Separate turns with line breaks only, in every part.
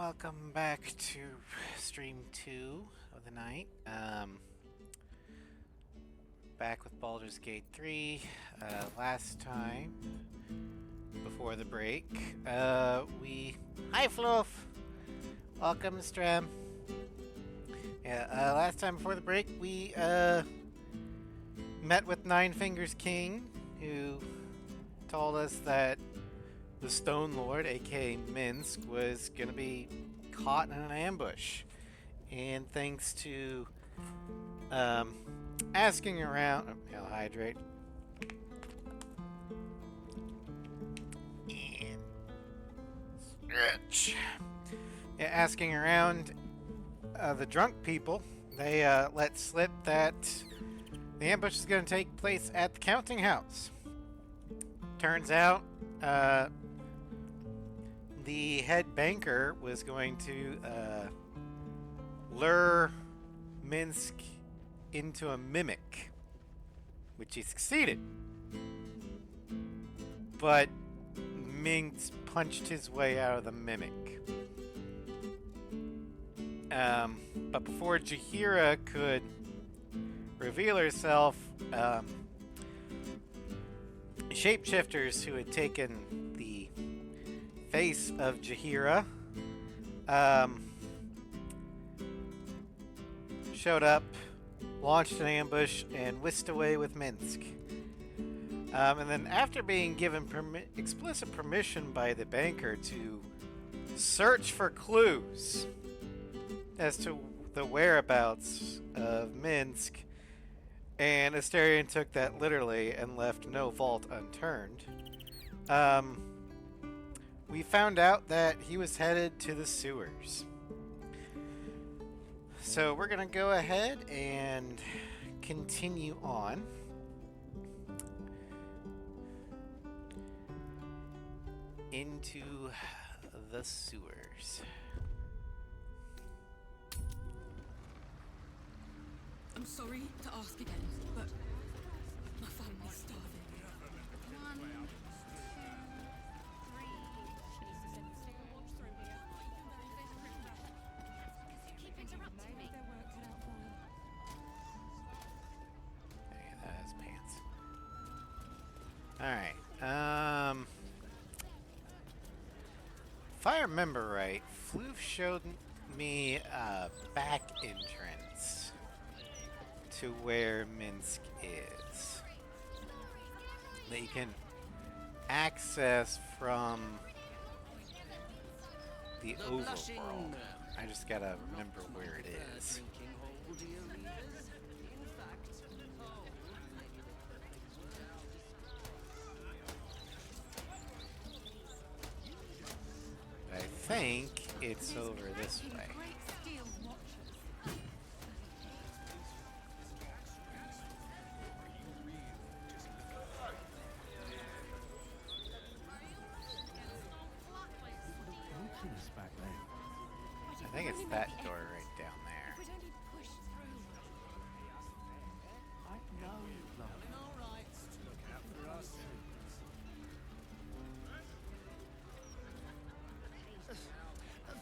Welcome back to stream 2 of the night. Back with Baldur's Gate 3. Last time, before the break, Hi, Fluff! Welcome, Stram. Yeah, last time before the break, we, met with Nine Fingers King, who told us that the Stone Lord, aka Minsk, was gonna be caught in an ambush. And thanks to asking around, I'll hydrate. And stretch. Yeah, asking around the drunk people, they let slip that the ambush is going to take place at the counting house. Turns out, the head banker was going to lure Minsk into a mimic, which he succeeded. But Minsk punched his way out of the mimic. But before Jaheira could reveal herself, shapeshifters who had taken the face of Jaheira showed up, launched an ambush, and whisked away with Minsk. And then after being given explicit permission by the banker to search for clues as to the whereabouts of Minsk, and Asterion took that literally and left no vault unturned, we found out that he was headed to the sewers. So we're going to go ahead and continue on. Into the sewers.
I'm sorry to ask again, but my family's starving.
1, 2, 3. Keep interrupting me.
Okay, that is pants. Alright, if I remember right, Floof showed me a back entrance to where Minsk is that you can access from the overworld. I just gotta remember where it is. I think it's over this way. I think it's that door right down there.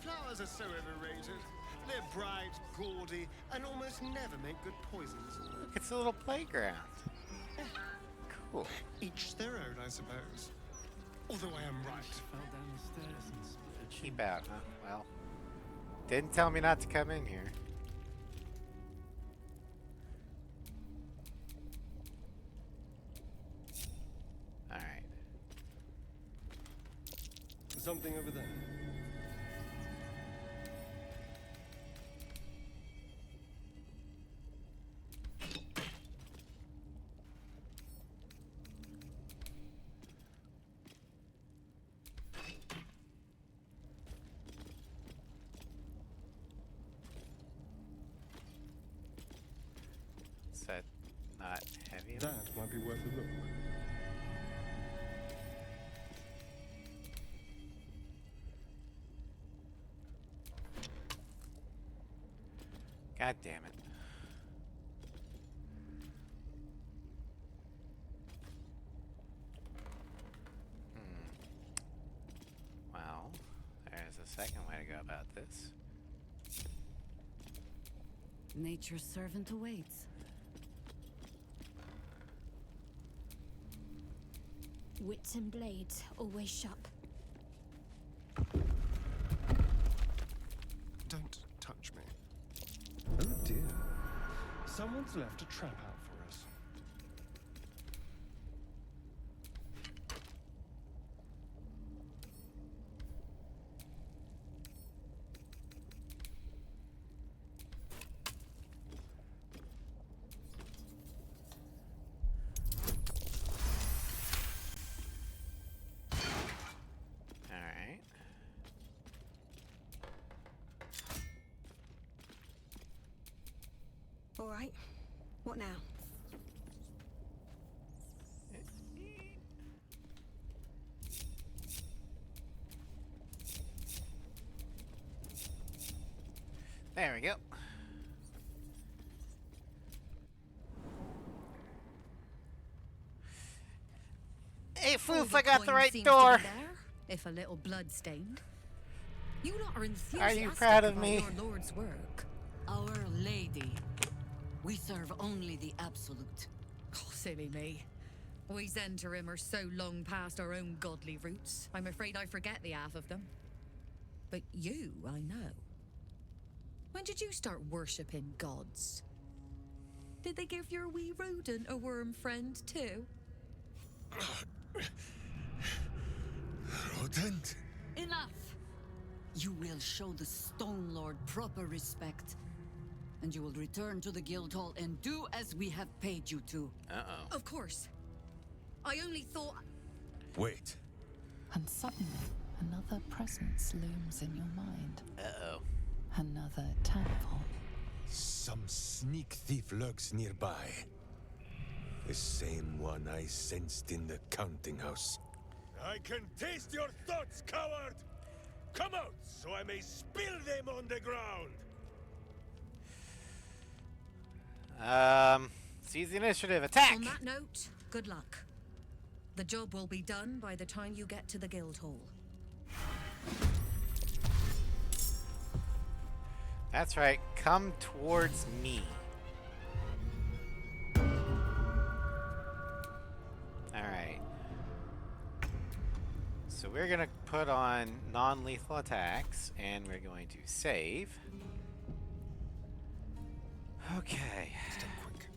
Flowers are so overrated. They're bright, gaudy, and almost never make good poisons.
Look, it's a little playground. Cool.
Each their own, I suppose. Although I am right.
Keep out, huh? Well, didn't tell me not to come in here. Alright.
Something over there.
Is that not heavy enough?
That might be worth a look.
God damn it. Well, there's a second way to go about this.
Nature's servant awaits.
Wits and blades always sharp.
Don't touch me. Oh dear. Someone's left a trap out for us.
Alright.
All right. What now?
There we go. Hey, Foof, I got the right door.
If a little blood-stained. You lot are
Are
enthusiastic
you proud of
about
me?
your Lord's work.
Our Lady. We serve only the absolute.
Oh, silly me. We Zentarim are so long past our own godly roots, I'm afraid I forget the half of them. But you, I know. When did you start worshipping gods? Did they give your wee rodent a worm friend too?
Rodent?
Enough! You will show the Stone Lord proper respect. And you will return to the Guildhall and do as we have paid you to.
Uh-oh.
Of course. I only thought...
Wait.
And suddenly, another presence looms in your mind.
Uh-oh.
Another tadpole.
Some sneak thief lurks nearby. The same one I sensed in the counting house. I can taste your thoughts, coward! Come out, so I may spill them on the ground!
Seize the initiative. Attack!
On that note, good luck. The job will be done by the time you get to the Guildhall.
That's right. Come towards me. Alright. So we're going to put on non-lethal attacks, and we're going to save. Okay.
Step quick.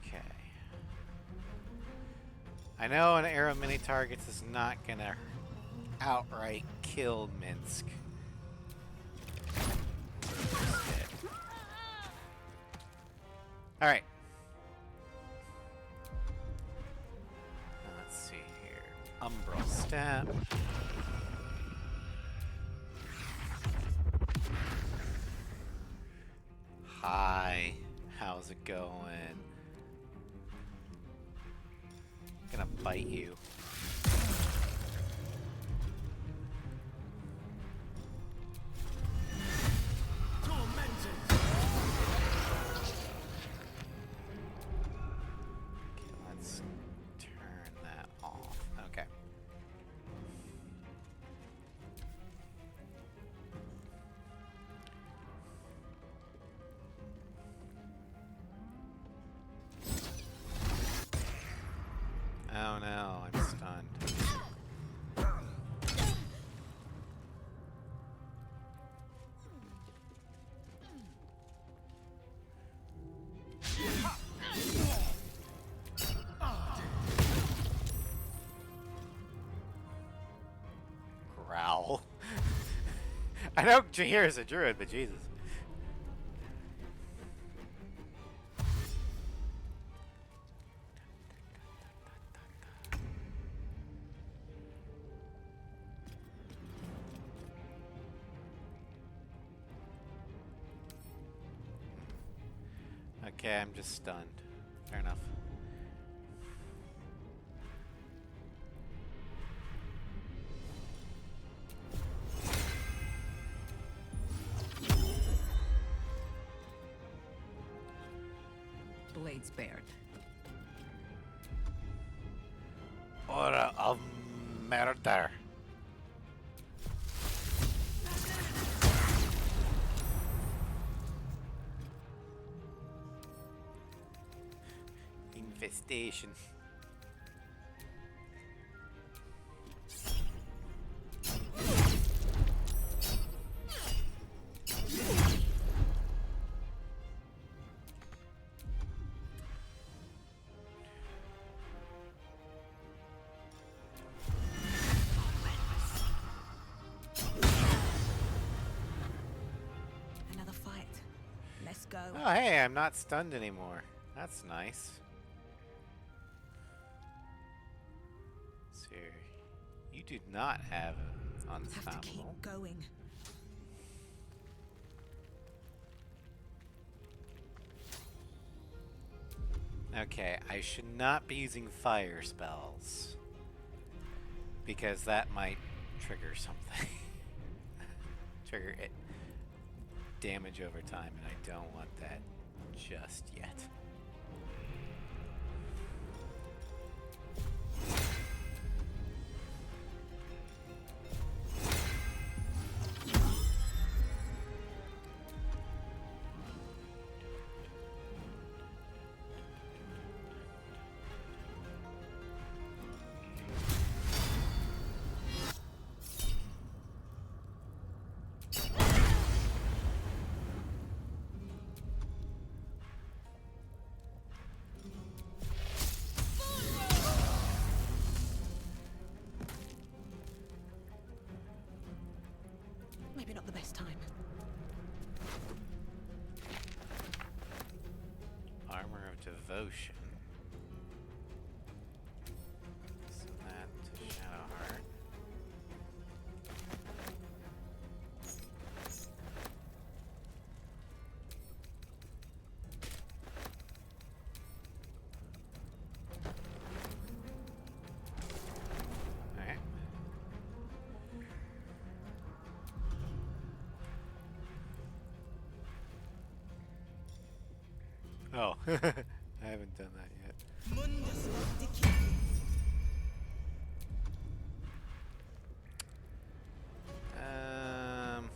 Okay. I know an arrow mini targets is not gonna outright kill Minsk. Alright. Let's see here. Umbral Step. Hi. How's it going? I'm gonna bite you. Okay, let's turn that off. Okay. Oh no, I'm stunned. Growl. I know Jahir is a druid, but Jesus. Okay, I'm just stunned. Fair enough.
Blades bared.
Aura of murder. Infestation.
Another fight. Let's go.
Oh, hey, I'm not stunned anymore. That's nice. Sir, you do not have
Have to keep
unstoppable.
going.
Okay, I should not be using fire spells. Because that might trigger something. Trigger it. Damage over time, and I don't want that just yet.
Maybe not the best time.
Armor of Devotion. So that to Shadowheart. Alright. Oh, I haven't done that yet. Um,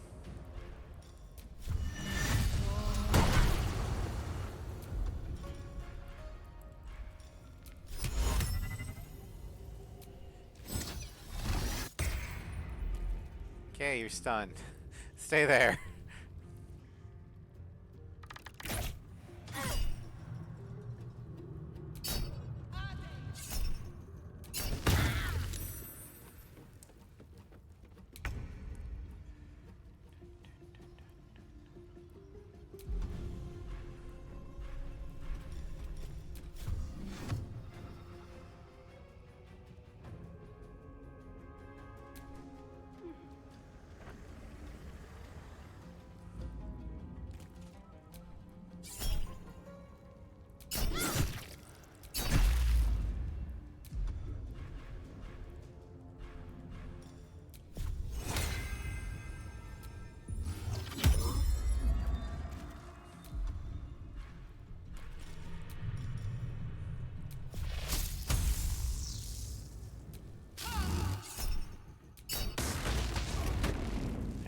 okay, you're stunned. Stay there.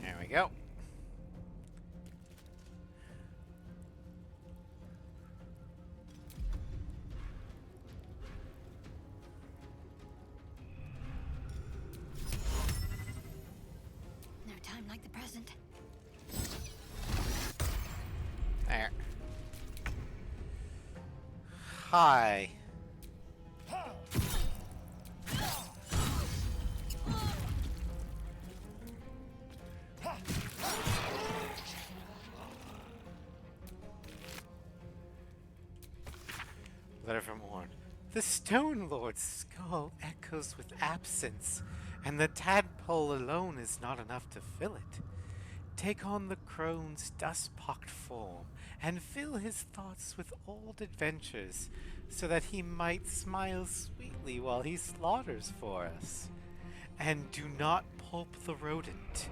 There we go.
No time like the present.
There. Hi. Letter from Orn. The Stone Lord's skull echoes with absence, and the tadpole alone is not enough to fill it. take on the crone's dust-pocked form and fill his thoughts with old adventures so that he might smile sweetly while he slaughters for us. And do not pulp the rodent.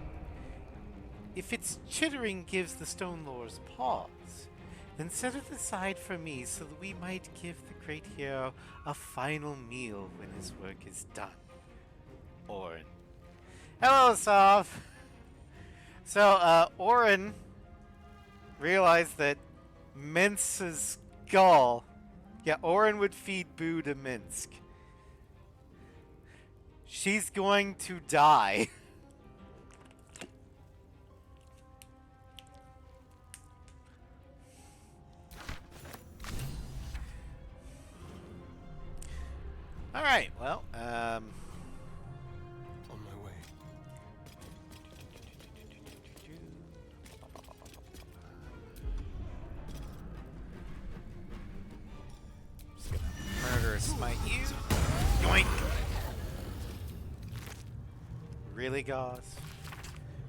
If its chittering gives the Stone Lords pause, then set it aside for me so that we might give the great hero a final meal when his work is done. Orin. Hello, Sov! So, Orin realized that Mince's skull... Yeah, Orin would feed Boo to Minsk. She's going to die. Alright, well,
On my way.
Just gonna murder smite you. Yoink! Really, Gauze?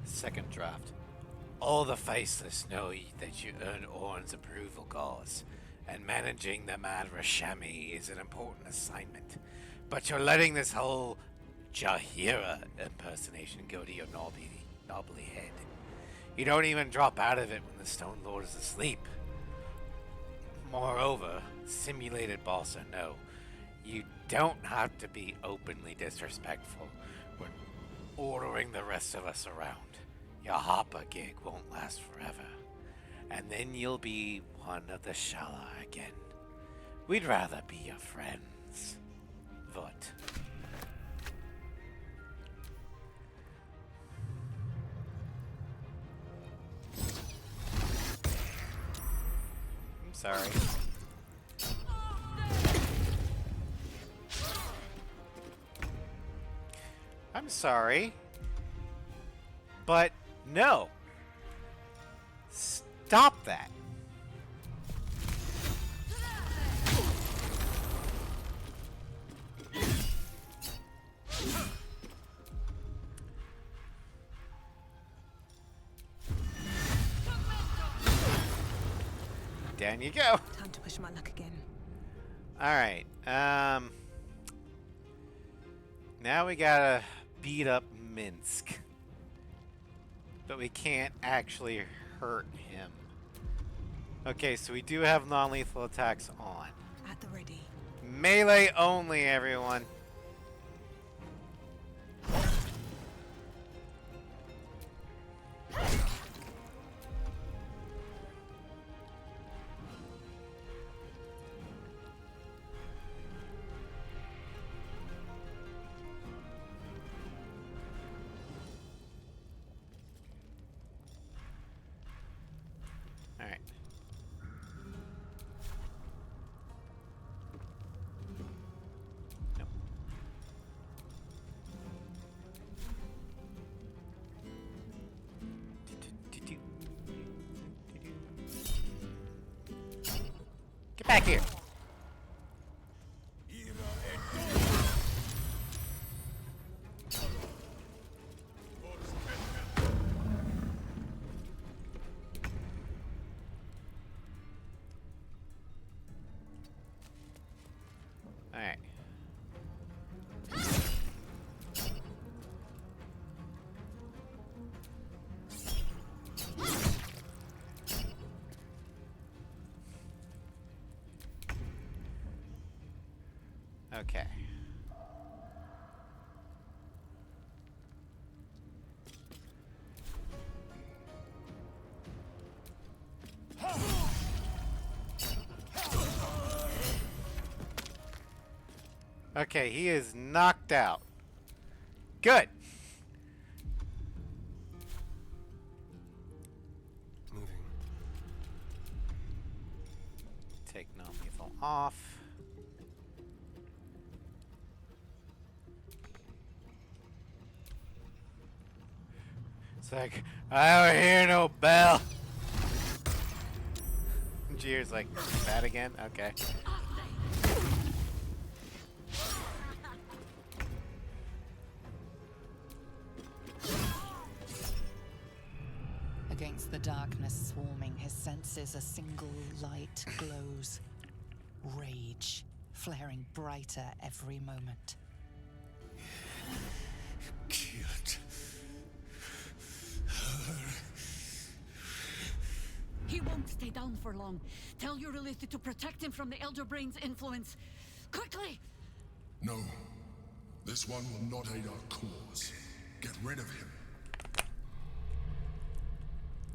Second draft. All the faceless know that you earn Orin's approval, Gauze, and managing the Mad Rashami is an important assignment. But you're letting this whole Jahira impersonation go to your knobbly head. You don't even drop out of it when the Stone Lord is asleep. Moreover, simulated boss or no, you don't have to be openly disrespectful when ordering the rest of us around. Your Hopper gig won't last forever, and then you'll be one of the Shala again. We'd rather be your friends. What? I'm sorry. I'm sorry. But no. Stop that. Down you go.
Time to push my luck again.
Alright, now we gotta beat up Minsk. But we can't actually hurt him. Okay, so we do have non-lethal attacks on.
At the ready.
Melee only, everyone. Alright. Nope. Get back here. Alright. Okay. Okay, he is knocked out. Good.
Moving.
Take non-lethal off. It's like, I don't hear no bell. Jeer's like, that again? Okay.
Against the darkness swarming his senses, a single light glows. Rage, flaring brighter every moment.
Killed her.
He won't stay down for long. Tell Eurylithi to protect him from the Elder Brain's influence. Quickly!
No. This one will not aid our cause. Get rid of him.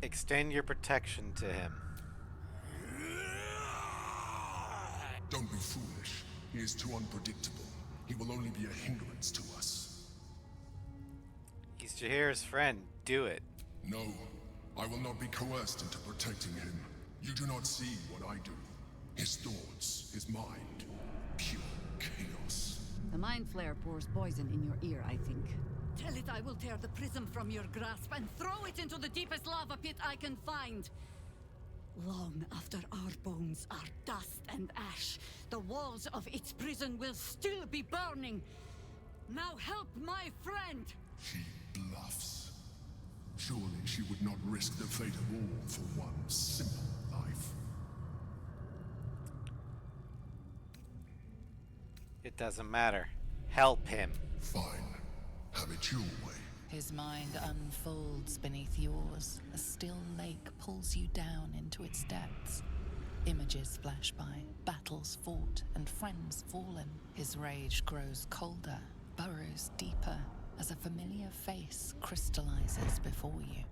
Extend your protection to him.
Don't be foolish. He is too unpredictable. He will only be a hindrance to us.
He's Jahir's friend. Do it.
No, I will not be coerced into protecting him. You do not see what I do. His thoughts, his mind, pure chaos.
The mind flare pours poison in your ear, I think. Tell it I will tear the prism from your grasp and throw it into the deepest lava pit I can find. Long after our bones are dust and ash, the walls of its prison will still be burning. Now help my friend!
She bluffs. Surely she would not risk the fate of all for one simple life.
It doesn't matter. Help him.
Fine. Have it your way.
His mind unfolds beneath yours. A still lake pulls you down into its depths. Images flash by, battles fought, and friends fallen. His rage grows colder, burrows deeper, as a familiar face crystallizes before you.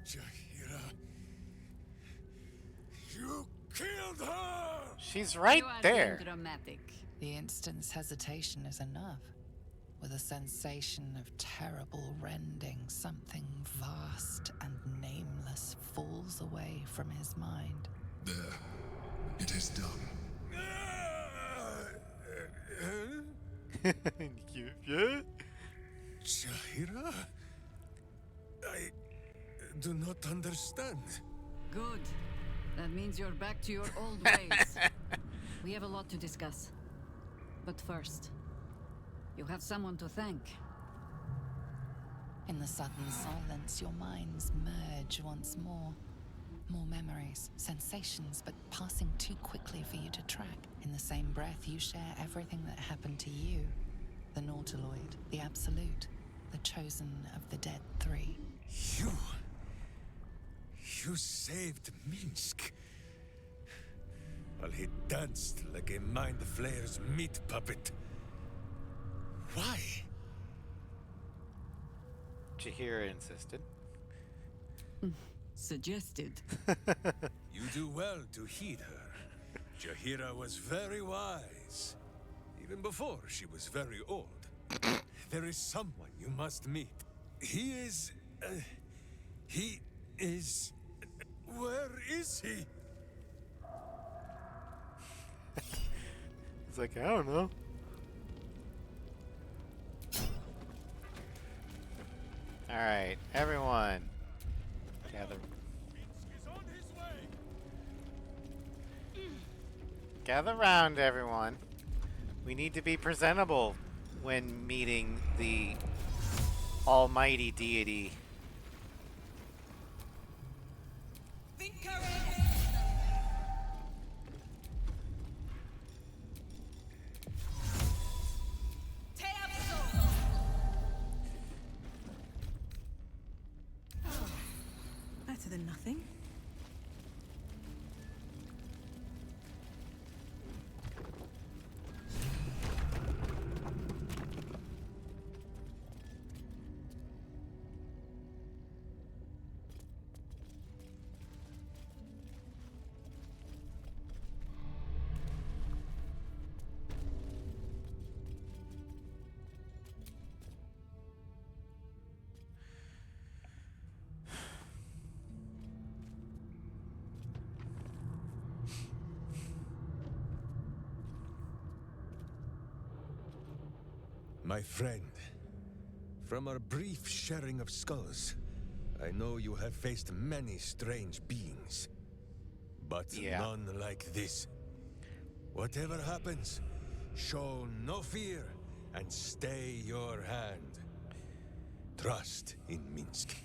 Jahira, you killed her!
She's right
You are
there.
being dramatic.
The instant's hesitation is enough. With a sensation of terrible rending, something vast and nameless falls away from his mind.
There. It is done.
Yeah?
Jahira? I do not understand.
Good. That means you're back to your old ways. We have a lot to discuss. But first, you have someone to thank.
In the sudden silence, your minds merge once more. More memories, sensations, but passing too quickly for you to track. In the same breath, you share everything that happened to you. The Nautiloid, the Absolute, the chosen of the dead three.
You saved Minsk. While he danced like a Mind Flayer's meat puppet. Why?
Jahira insisted.
Suggested.
You do well to heed her. Jahira was very wise. Even before she was very old. There is someone you must meet. He is... Where is he?
He's like, I don't know. Alright, everyone. Gather. Gather round, everyone. We need to be presentable when meeting the almighty deity.
Better than nothing.
My friend, from our brief sharing of skulls, I know you have faced many strange beings. But none like this. Whatever happens, show no fear and stay your hand. trust in Minsk.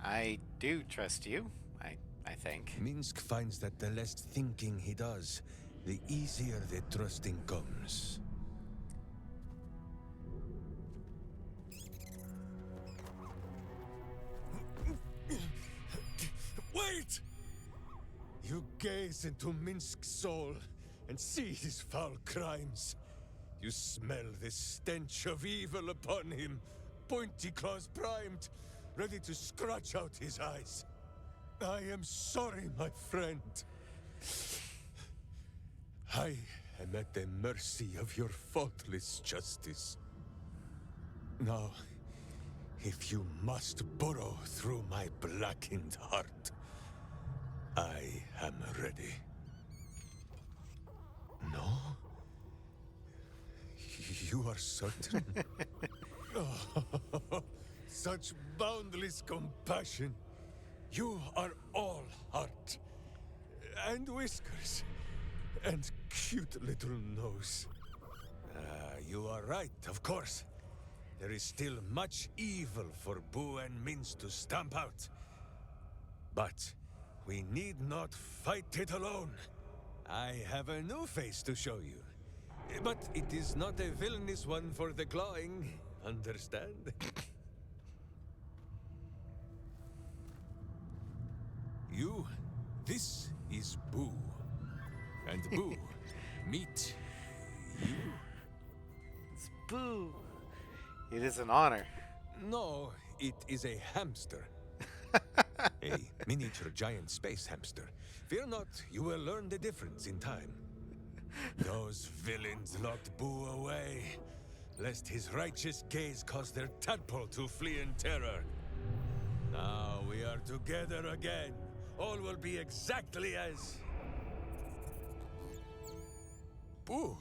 I do trust you, I think.
Minsk finds that the less thinking he does, the easier the trusting comes. Wait! You gaze into Minsk's soul and see his foul crimes. You smell the stench of evil upon him, pointy claws primed, ready to scratch out his eyes. I am sorry, my friend. I am at the mercy of your faultless justice. Now, if you must burrow through my blackened heart, I am ready. No? You are certain? Oh, such boundless compassion. You are all heart. And whiskers. And cute little nose. You are right, of course. There is still much evil for Boo and Mince to stamp out. But we need not fight it alone. I have a new face to show you. But it is not a villainous one for the clawing, understand? You, this is Boo. And Boo, meet you.
It's Boo. It is an honor.
No, it is a hamster. A miniature giant space hamster. Fear not, you will learn the difference in time. Those villains locked Boo away, lest his righteous gaze cause their tadpole to flee in terror. Now we are together again. All will be exactly as... Boo,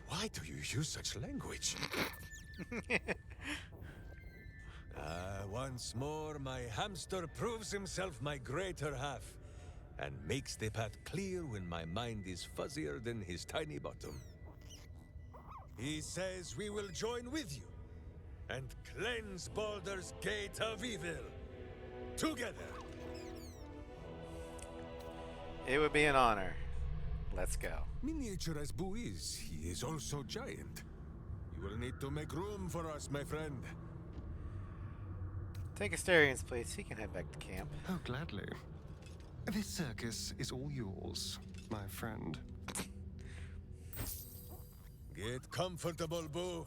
why do you use such language? Once more, my hamster proves himself my greater half, and makes the path clear when my mind is fuzzier than his tiny bottom. He says we will join with you, and cleanse Baldur's gate of evil. Together!
It would be an honor. Let's go.
Miniature as Boo is, he is also giant. You will need to make room for us, my friend.
Take Asterian's place. He can head back to camp.
Oh, gladly. This circus is all yours, my friend.
Get comfortable, Boo.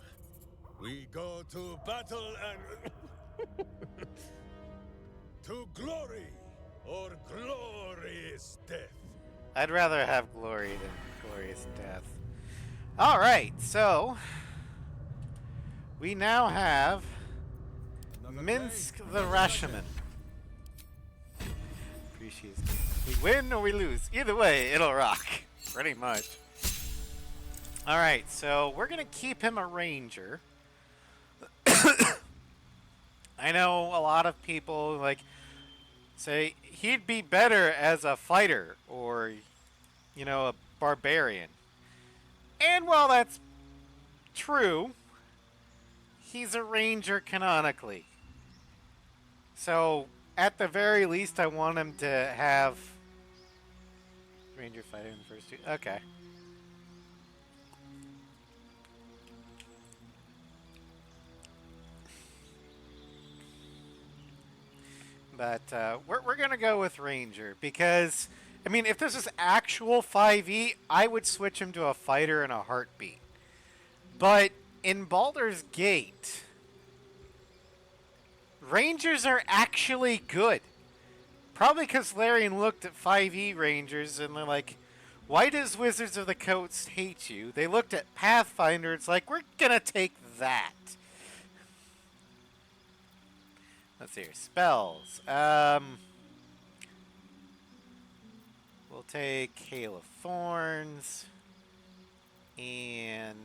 We go to battle and... to glory, or glorious death.
I'd rather have glory than glorious death. Alright, so... we now have... Minsk the Rashomon. Appreciate it. We win or we lose. Either way, it'll rock. Pretty much. Alright, so we're going to keep him a ranger. I know a lot of people like say he'd be better as a fighter or, you know, a barbarian. And while that's true, he's a ranger canonically. So, at the very least, I want him to have ranger fighter in the first two. Okay. But we're going to go with ranger because, I mean, if this is actual 5e, I would switch him to a fighter in a heartbeat. But in Baldur's Gate, rangers are actually good. Probably because Larian looked at 5e rangers and they're like, why does Wizards of the Coast hate you? They looked at Pathfinder, it's like, we're going to take that. Let's see here. Spells. We'll take Hail of Thorns and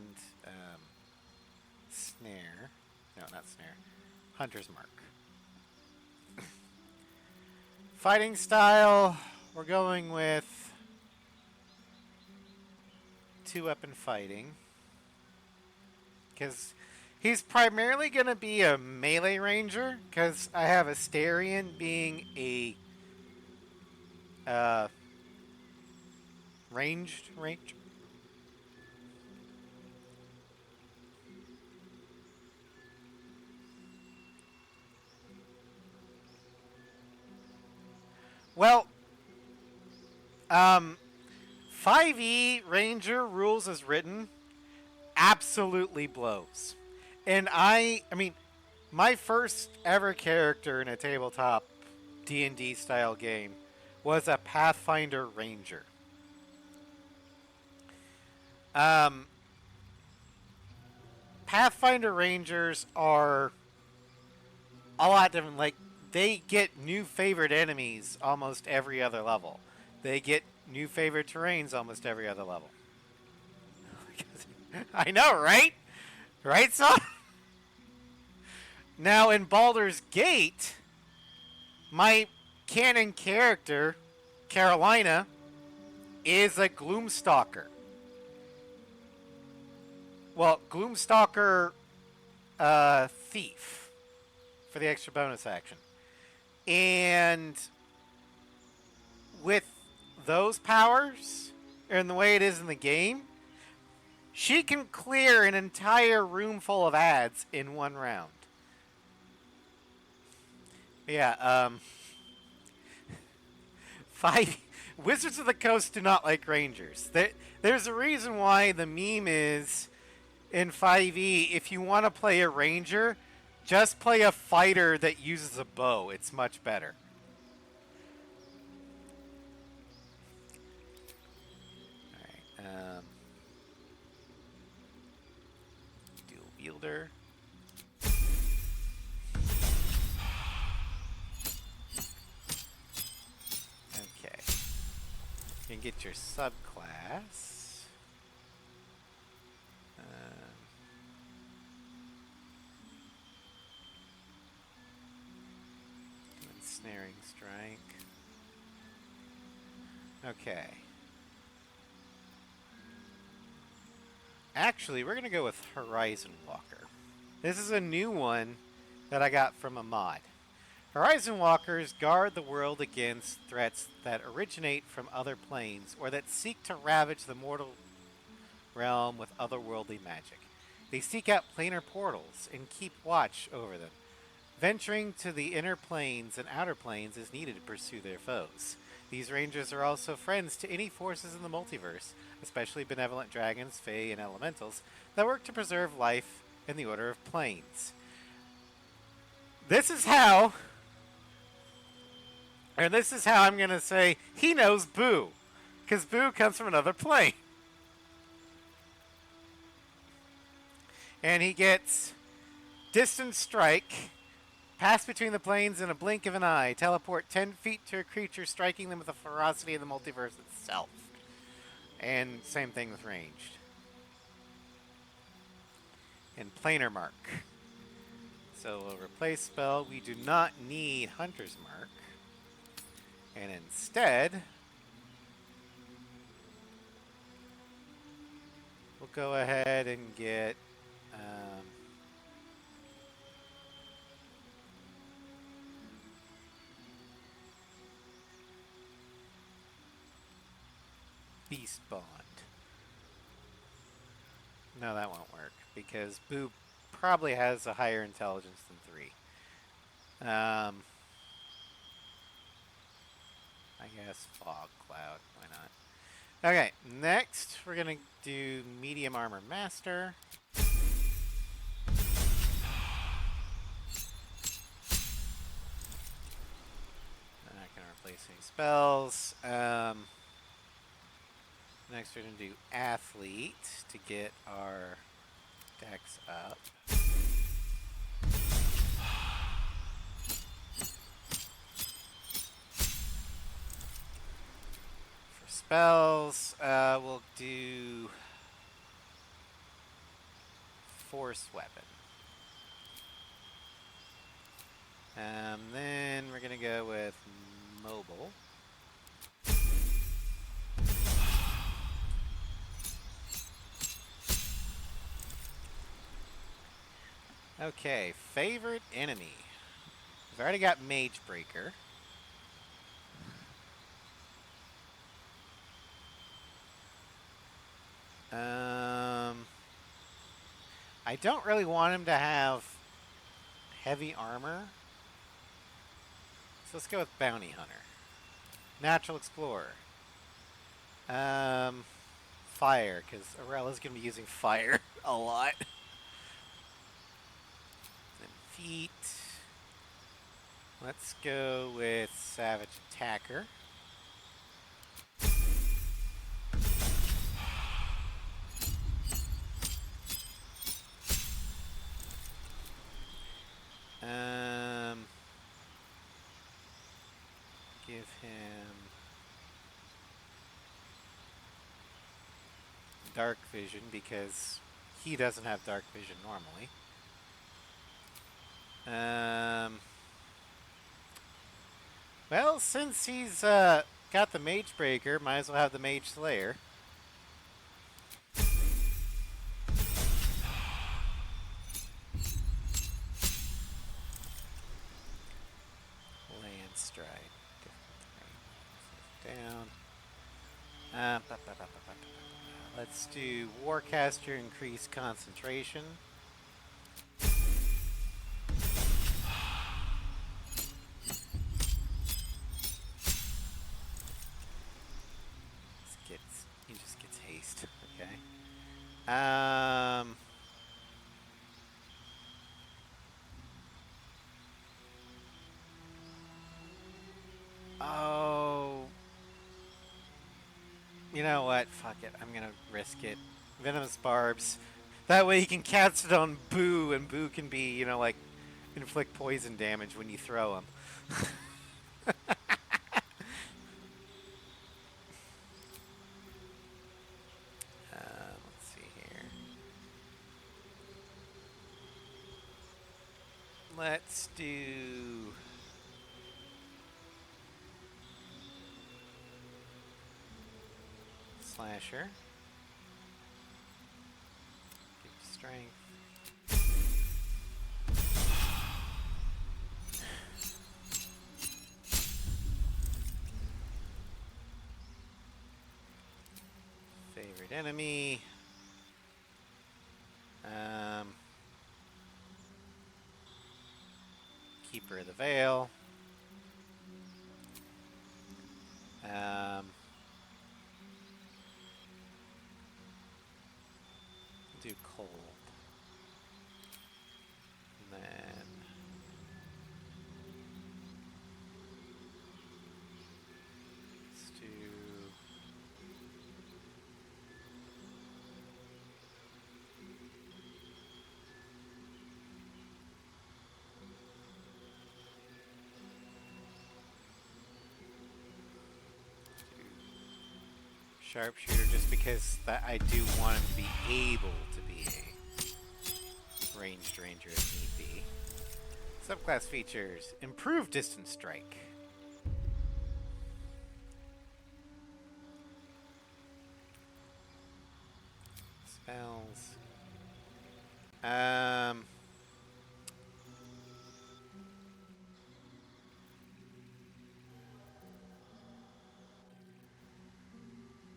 Snare. No, not Snare. Hunter's Mark. Fighting style. we're going with 2-weapon fighting. Because he's primarily going to be a melee ranger. Because I have Asterion being a ranged ranger. Well, 5e Ranger rules as written absolutely blows. And I mean, my first ever character in a tabletop D&D style game was a Pathfinder Ranger. Pathfinder Rangers are a lot different. Like, they get new favorite enemies almost every other level. They get new favorite terrains almost every other level. I know, right? Right, son? Now, in Baldur's Gate, my canon character, Carolina, is a Gloomstalker. Well, Gloomstalker thief for the extra bonus action. And with those powers, and the way it is in the game, she can clear an entire room full of ads in one round. Yeah, Wizards of the Coast do not like Rangers. There's a reason why the meme is in 5e, if you want to play a Ranger, just play a fighter that uses a bow. It's much better. Alright, dual wielder. Okay. You can get your subclass. Snaring strike. Okay. Actually, we're going to go with Horizon Walker. This is a new one that I got from a mod. Horizon Walkers guard the world against threats that originate from other planes or that seek to ravage the mortal realm with otherworldly magic. They seek out planar portals and keep watch over them. Venturing to the inner planes and outer planes is needed to pursue their foes. These rangers are also friends to any forces in the multiverse, especially benevolent dragons, fae, and elementals, that work to preserve life in the order of planes. This is how I'm going to say he knows Boo, because Boo comes from another plane. And he gets Distant Strike. Pass between the planes in a blink of an eye. Teleport 10 feet to a creature, striking them with the ferocity of the multiverse itself. And same thing with ranged. And Planar Mark. So we'll replace spell. We do not need Hunter's Mark. And instead, we'll go ahead and get... Beast Bond. No, that won't work because Boo probably has a higher intelligence than 3. I guess Fog Cloud. Why not? Okay, next we're going to do Medium Armor Master. I'm not going to replace any spells. Next, we're going to do Athlete to get our dex up. For spells, we'll do Force Weapon. Then we're going to go with Mobile. Okay, favorite enemy. We've already got Mage Breaker. I don't really want him to have heavy armor. So let's go with Bounty Hunter. Natural Explorer. Fire, because Arella's going to be using fire a lot. Then feet. Let's go with Savage Attacker. Give him Dark Vision because he doesn't have Dark Vision normally. Well, since he's got the Mage Breaker, might as well have the Mage Slayer. Land Stride. Down. Let's do Warcaster, increase concentration. He just gets haste. Okay. Oh. You know what? Fuck it. I'm gonna risk it. Venomous Barbs. That way you can cast it on Boo, and Boo can be, you know, like, inflict poison damage when you throw him. Let's see here. Let's do... Slasher. Give strength. Favorite enemy. Keeper of the Veil. Do cold. And then let's do Sharpshooter, just because that I do want him to be able to be a ranged ranger if need be. Subclass features: improved distance strike. Spells.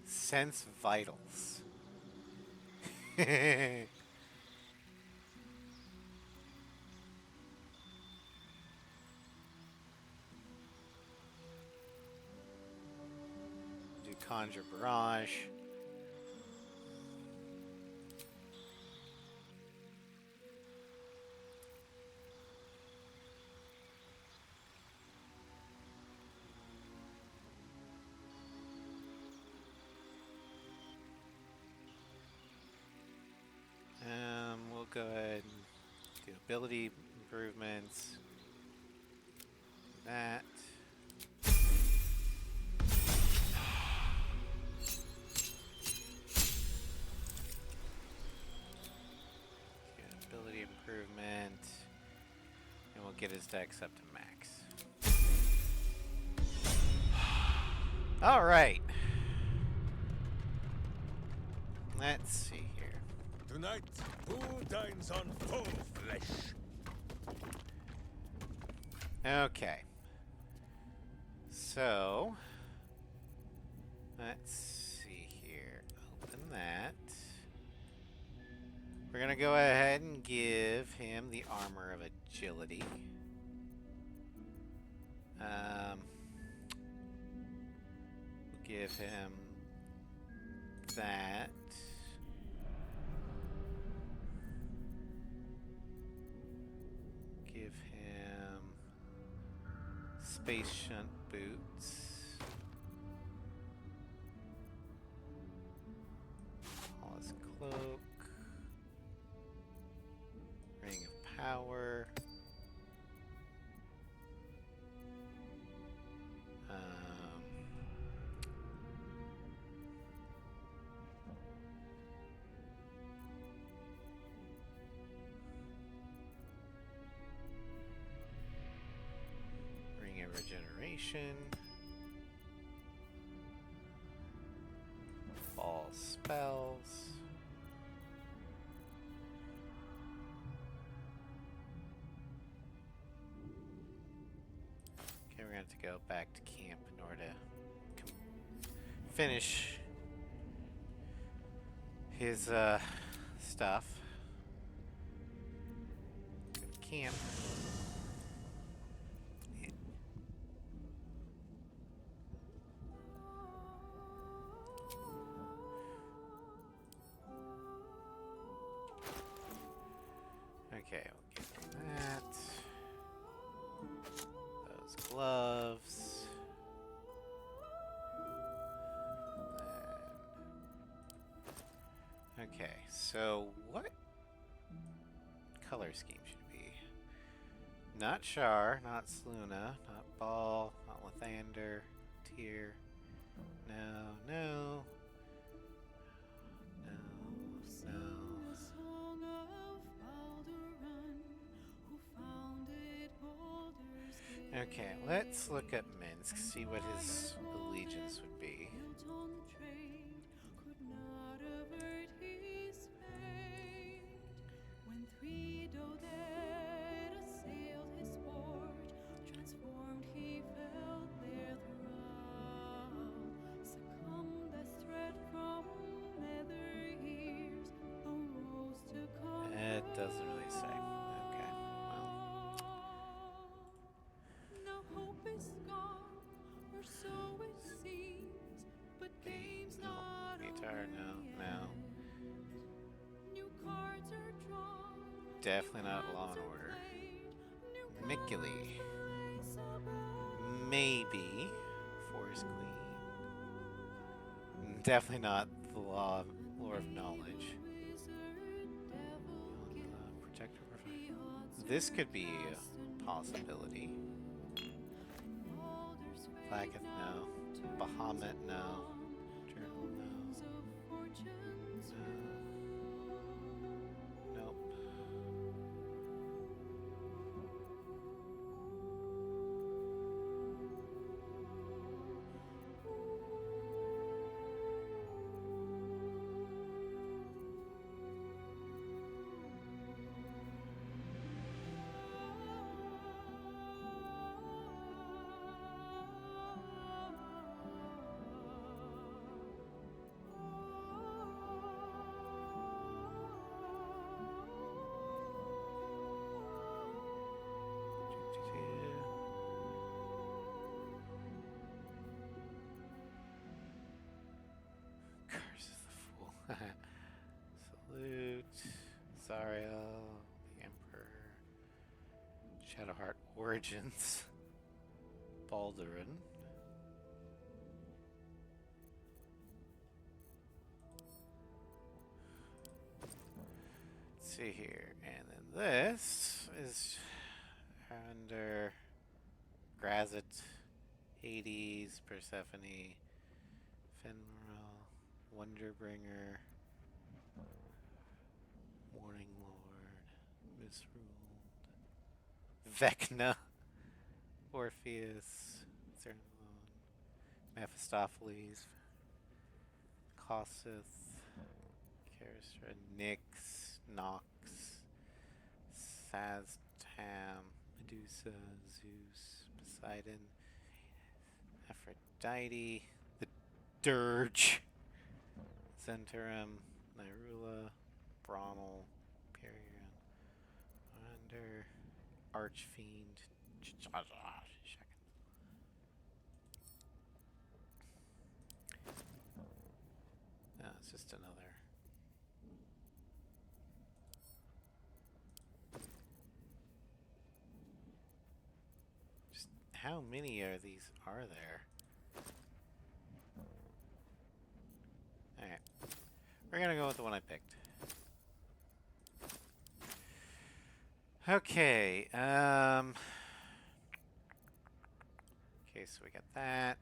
Sense vitals. Do conjure barrage. We'll go ahead and do ability improvements. That. Ability improvement. And we'll get his dex up to max. Alright. Let's see here.
Tonight, who dines on full flesh?
Okay. So, let's see here. Open that. We're gonna go ahead and give him the armor of agility. We'll give him that. Give him space shunt boots. All his cloak. Ring of power. Ring of regeneration. Fall spells. Okay, we're gonna have to go back to camp in order to finish his stuff. Go to camp. Okay, we'll get that. Those gloves. Okay, so what color scheme should it be? Not Char, not Sluna, not Ball, not Lathander, Tyr. No, no. No, no. Okay, let's look at Minsk, see what his allegiance would be. It doesn't really say. Okay, well. No, guitar, no, no. Definitely not Law and Order. Mikuli. Maybe Forest Queen. Definitely not the Lore of Knowledge. Protector. This could be a possibility. Blacketh, no. Bahamut, no. Journal, no. Nope. Salute, Zariel, the Emperor, Shadowheart Origins, Baldurin. Let's see here, and then this is under Grazit, Hades, Persephone, Fenrir, Wonderbringer, Morning Lord, Misruled, Vecna, Orpheus, Cernalon, Mephistopheles, Kossuth, Karistra, Nyx, Nox, Saztam, Medusa, Zeus, Poseidon, Aphrodite, the Dirge, Zentarum, Nyrula, Bronel, Perion, Wander, Archfiend, no, it's just another. Just how many are these are there? Alright. We're gonna go with the one I picked. Okay, okay, so we got that.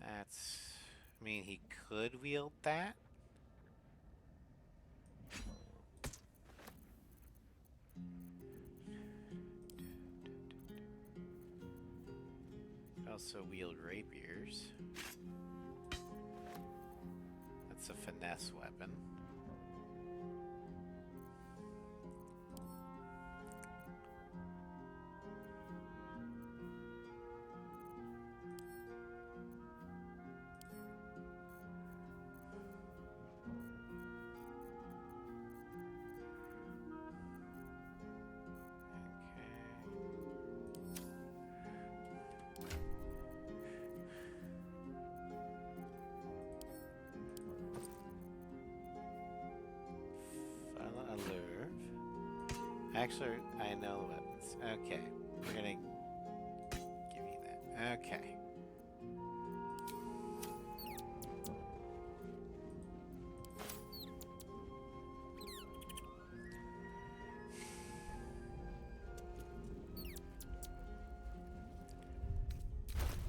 That's, I mean, he could wield that. Also wield rapiers. That's a finesse weapon. Actually, I know the weapons. Okay, we're gonna give you that. Okay.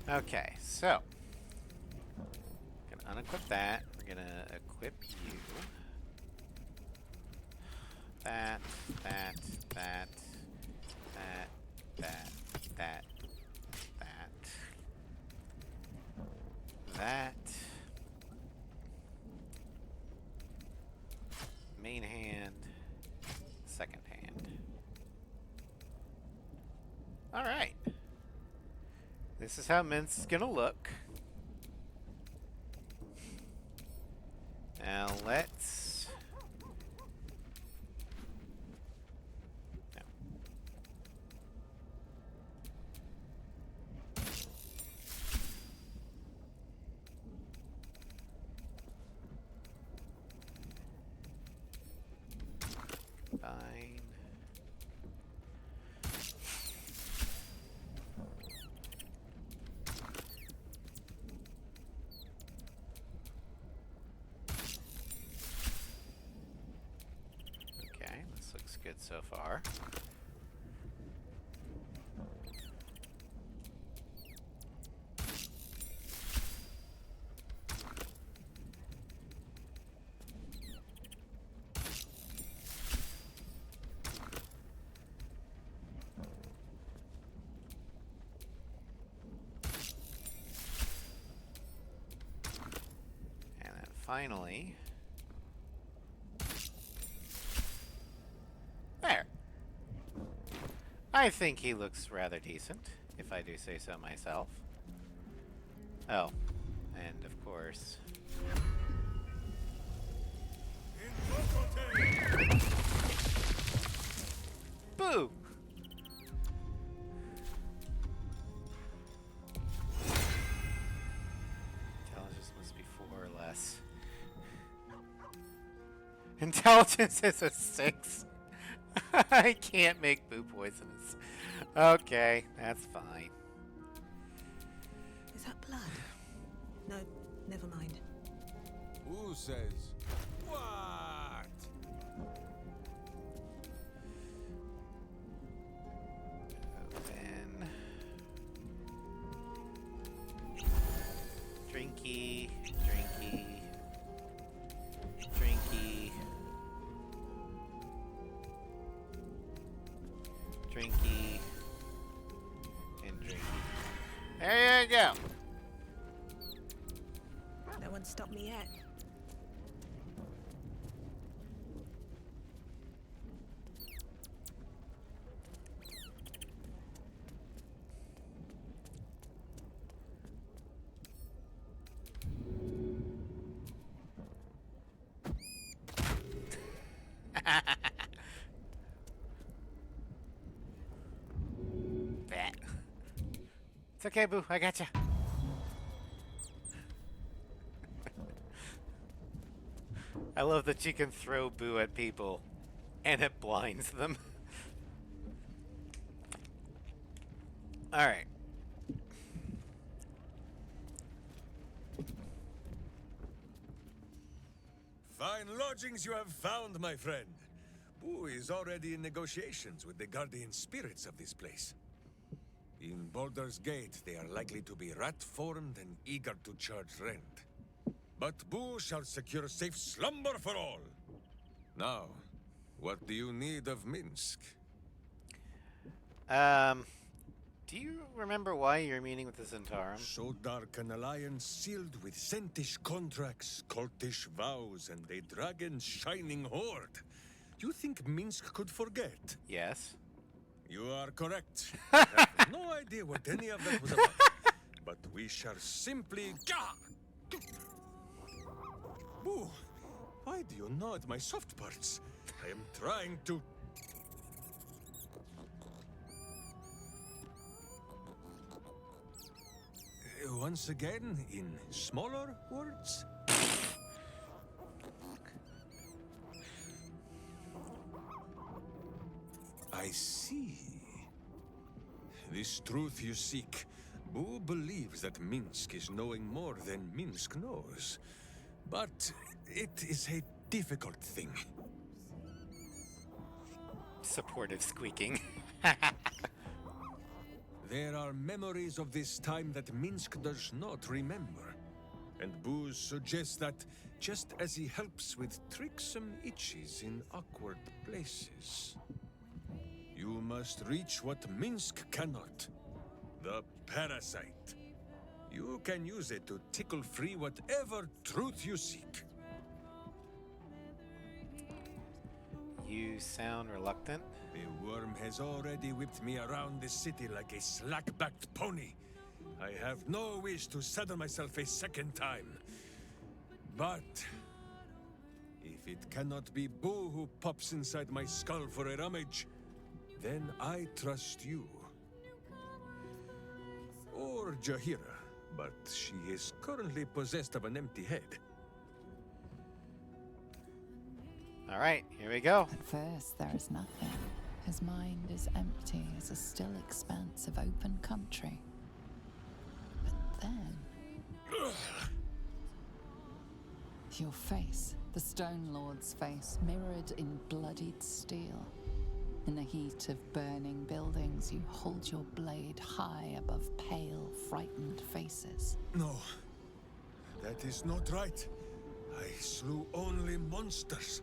Okay, so gonna unequip that. We're gonna equip you. That, that, that, that, that, that, that. Main hand, second hand. Alright. This is how Mince is gonna look. Now let's... Fine. Okay, this looks good so far. Finally, there. I think he looks rather decent, if I do say so myself. Oh, and of course... Boo! Intelligence must be 4 or less. Intelligence is a 6. I can't make boo poisonous. Okay, that's fine.
Is that blood? No, never mind.
Who says what?
Open. Drinky, drinky, drinky, drinky, go.
No one stopped me yet.
Bet. It's okay, Boo. I gotcha. I love that you can throw Boo at people, and it blinds them. Alright.
Fine lodgings you have found, my friend. Boo is already in negotiations with the guardian spirits of this place. In Baldur's Gate, they are likely to be rat-formed and eager to charge rent. But Boo shall secure safe slumber for all. Now, what do you need of Minsk?
Do you remember why you're meeting with the Zentarum?
So dark an alliance sealed with Sentish contracts, cultish vows, and a dragon's shining horde. You think Minsk could forget?
Yes.
You are correct. I have no idea what any of that was about. But we shall simply... Boo! Why do you gnaw at my soft parts? I am trying to... Once again, in smaller words? I see. This truth you seek. Boo believes that Minsk is knowing more than Minsk knows. But it is a difficult thing.
Supportive squeaking.
There are memories of this time that Minsk does not remember. And Boo suggests that, just as he helps with tricksome itches in awkward places, you must reach what Minsk cannot. The parasite. You can use it to tickle free whatever truth you seek.
You sound reluctant.
The worm has already whipped me around the city like a slack-backed pony. I have no wish to saddle myself a second time. But if it cannot be Boo who pops inside my skull for a rummage, then I trust you. Or Jahira, but she is currently possessed of an empty head.
Alright, here we go.
At first, there is nothing. His mind is empty as a still expanse of open country. But then... your face, the Stone Lord's face, mirrored in bloodied steel. In the heat of burning buildings, you hold your blade high above pale, frightened faces.
No, that is not right. I slew only monsters.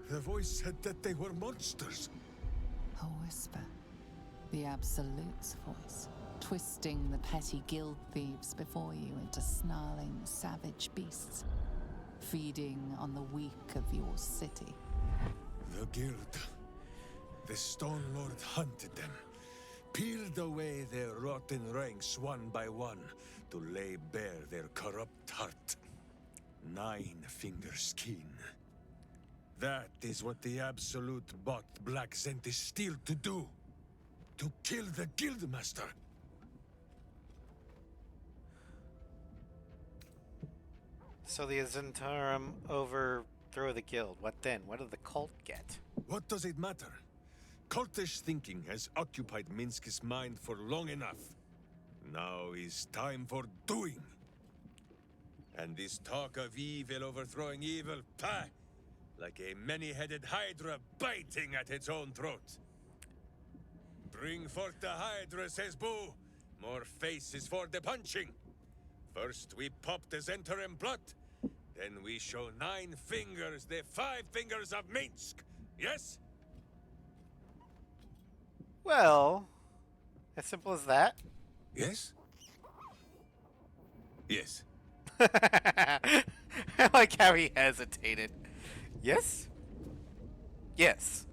The voice said that they were monsters.
A whisper. The Absolute's voice, twisting the petty guild thieves before you into snarling, savage beasts, feeding on the weak of your city.
The guild. The Stone Lord hunted them, peeled away their rotten ranks one by one to lay bare their corrupt heart. 9-finger skin. That is what the Absolute bought Black Zentish Steel to do. To kill the Guildmaster.
So the Zentarum overthrow the guild. What then? What did the cult get?
What does it matter? Cultish thinking has occupied Minsk's mind for long enough. Now is time for doing. And this talk of evil overthrowing evil, pah! Like a many-headed hydra biting at its own throat. Bring forth the hydra, says Boo. More faces for the punching. First we pop the Zentarum blood, then we show 9 fingers, the 5 fingers of Minsk. Yes?
Well, as simple as that.
Yes? Yes.
I like how he hesitated. Yes? Yes.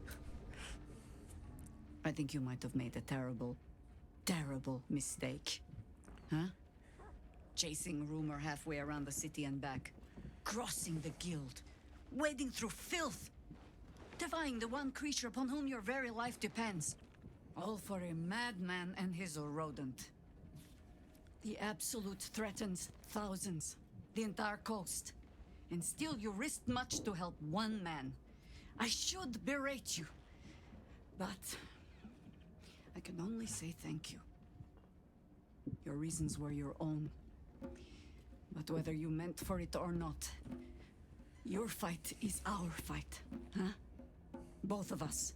I think you might have made a terrible, terrible mistake. Huh? Chasing rumor halfway around the city and back. Crossing the guild. Wading through filth. Defying the one creature upon whom your very life depends. All for a madman and his rodent. The Absolute threatens thousands, the entire coast. And still you risked much to help one man. I should berate you. But I can only say thank you. Your reasons were your own. But whether you meant for it or not, your fight is our fight, huh? Both of us.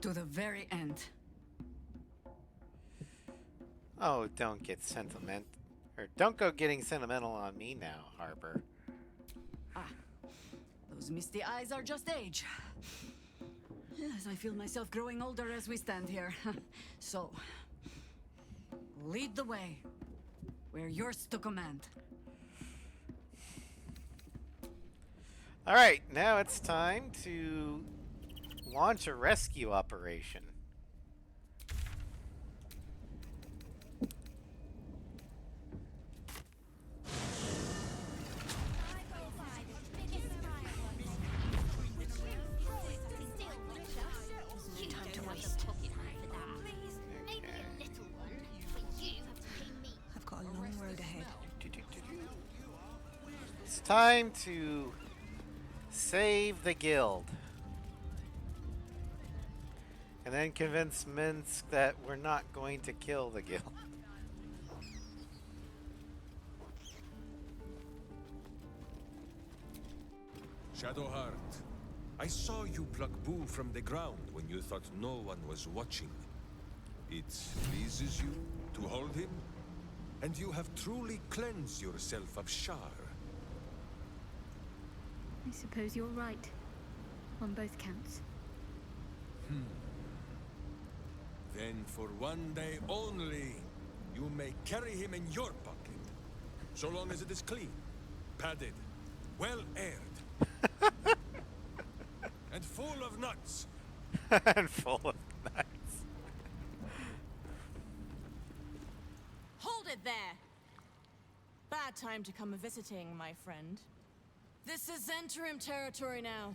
To the very end.
Oh, don't get sentiment. Or don't go getting sentimental on me now, Harper.
Ah, those misty eyes are just age. Yes, I feel myself growing older as we stand here. So, lead the way. We're yours to command.
Alright, now it's time to launch a rescue operation.
I've got a long road ahead.
It's time to save the guild. And then convince Minsk that we're not going to kill the guild.
Shadowheart, I saw you pluck Boo from the ground when you thought no one was watching. It pleases you to hold him? And you have truly cleansed yourself of Shar.
I suppose you're right. On both counts.
Then for one day only, you may carry him in your pocket. So long as it is clean, padded, well aired. And full of nuts.
And full of nuts.
Hold it there! Bad time to come a-visiting, my friend. This is interim territory now.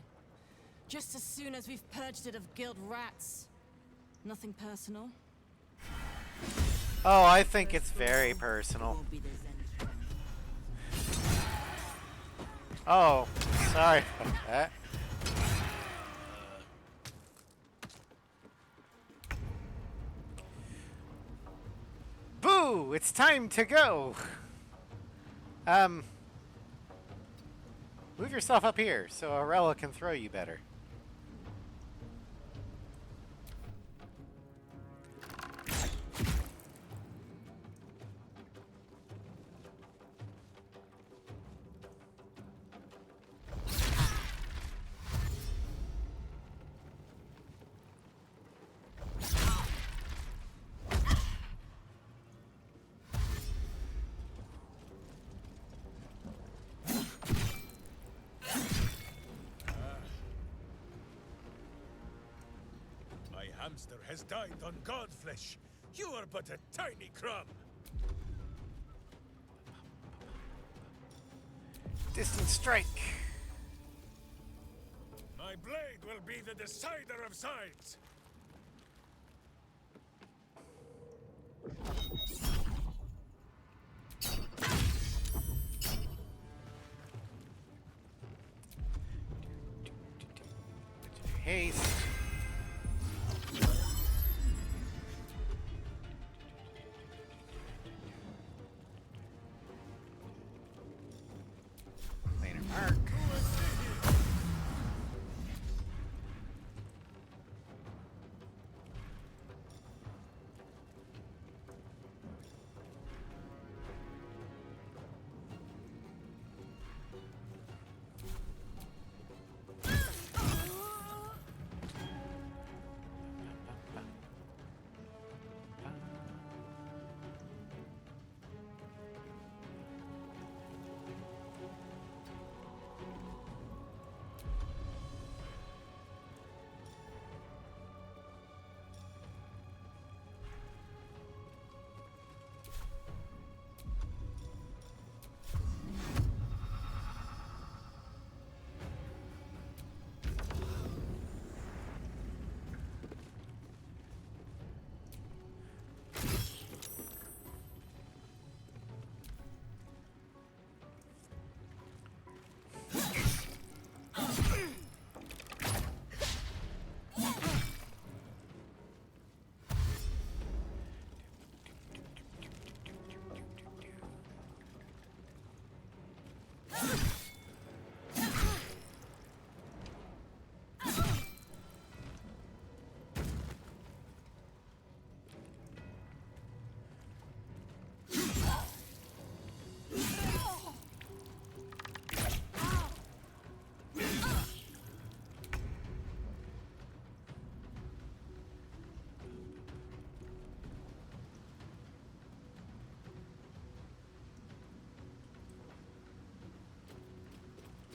Just as soon as we've purged it of guild rats. Nothing personal.
Oh, I think it's very personal. Oh, sorry about that. Boo! It's time to go! Move yourself up here so Arella can throw you better.
Hamster has died on Godflesh. You are but a tiny crumb.
Distant strike.
My blade will be the decider of sides.
Haste. Later, Mark.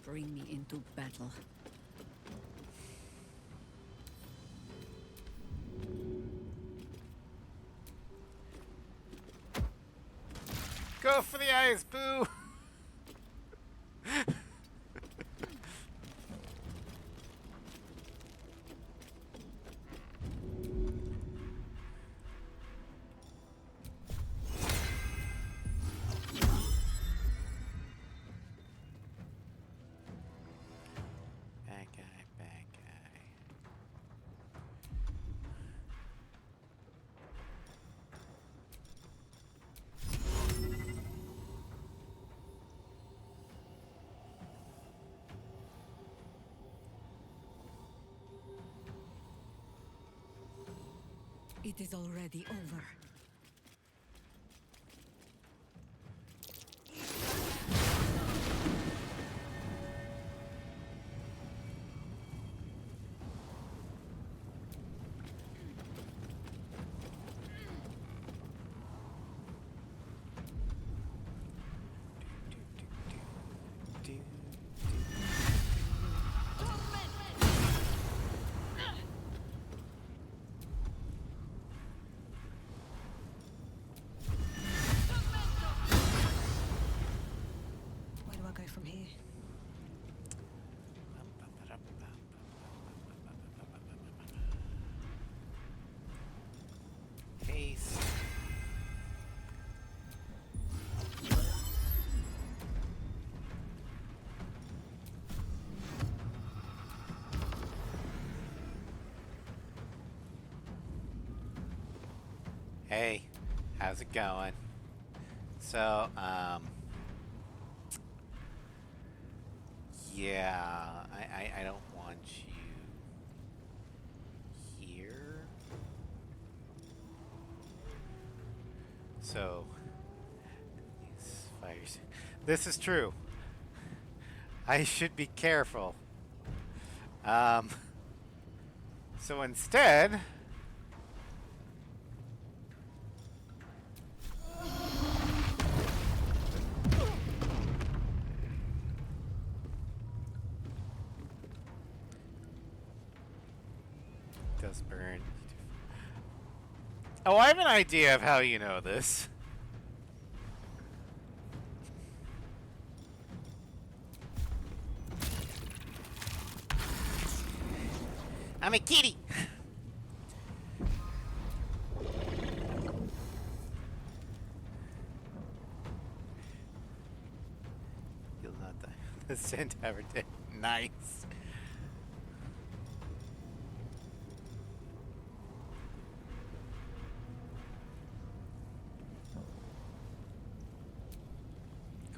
bring me into battle.
Go for the eyes, boo! Bad guy, bad guy.
It is already over.
Where do I go from here?
Haste. Hey, how's it going? So, yeah, I don't want you here. So, these fires. This is true. I should be careful. So instead, does burn. Oh, I have an idea of how you know this. I'm a kitty. You'll not die. The centaur did. Nice.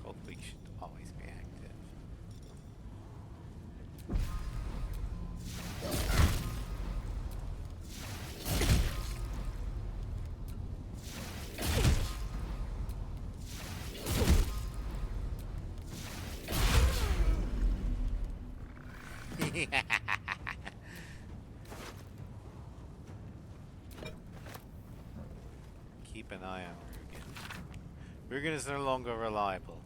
Cold Week should always be active. Keep an eye on Rugen. Rugen is no longer reliable.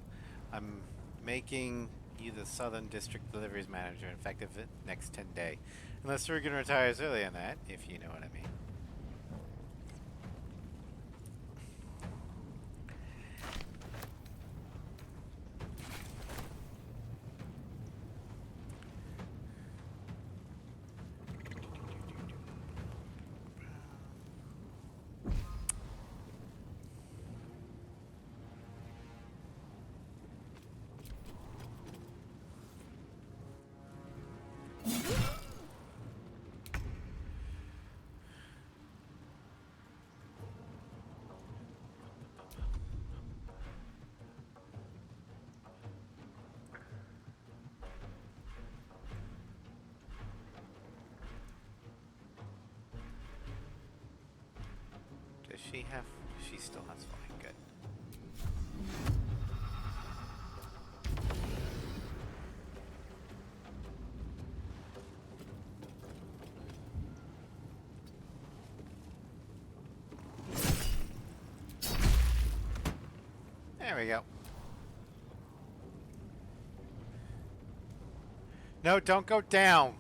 I'm making you the Southern District Deliveries Manager, effective next 10 day. Unless Rugen retires early on that, if you know what I mean. Does she have... She still has flying. Good. There we go. No, don't go down.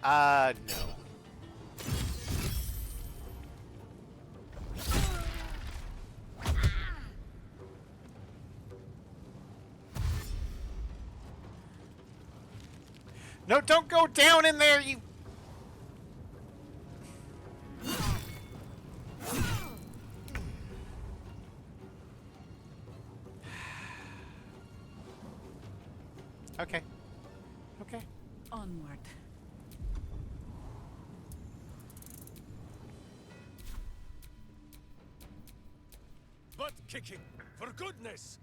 No. No, don't go down in there, you... Okay. Okay.
Onward.
Butt kicking, for goodness!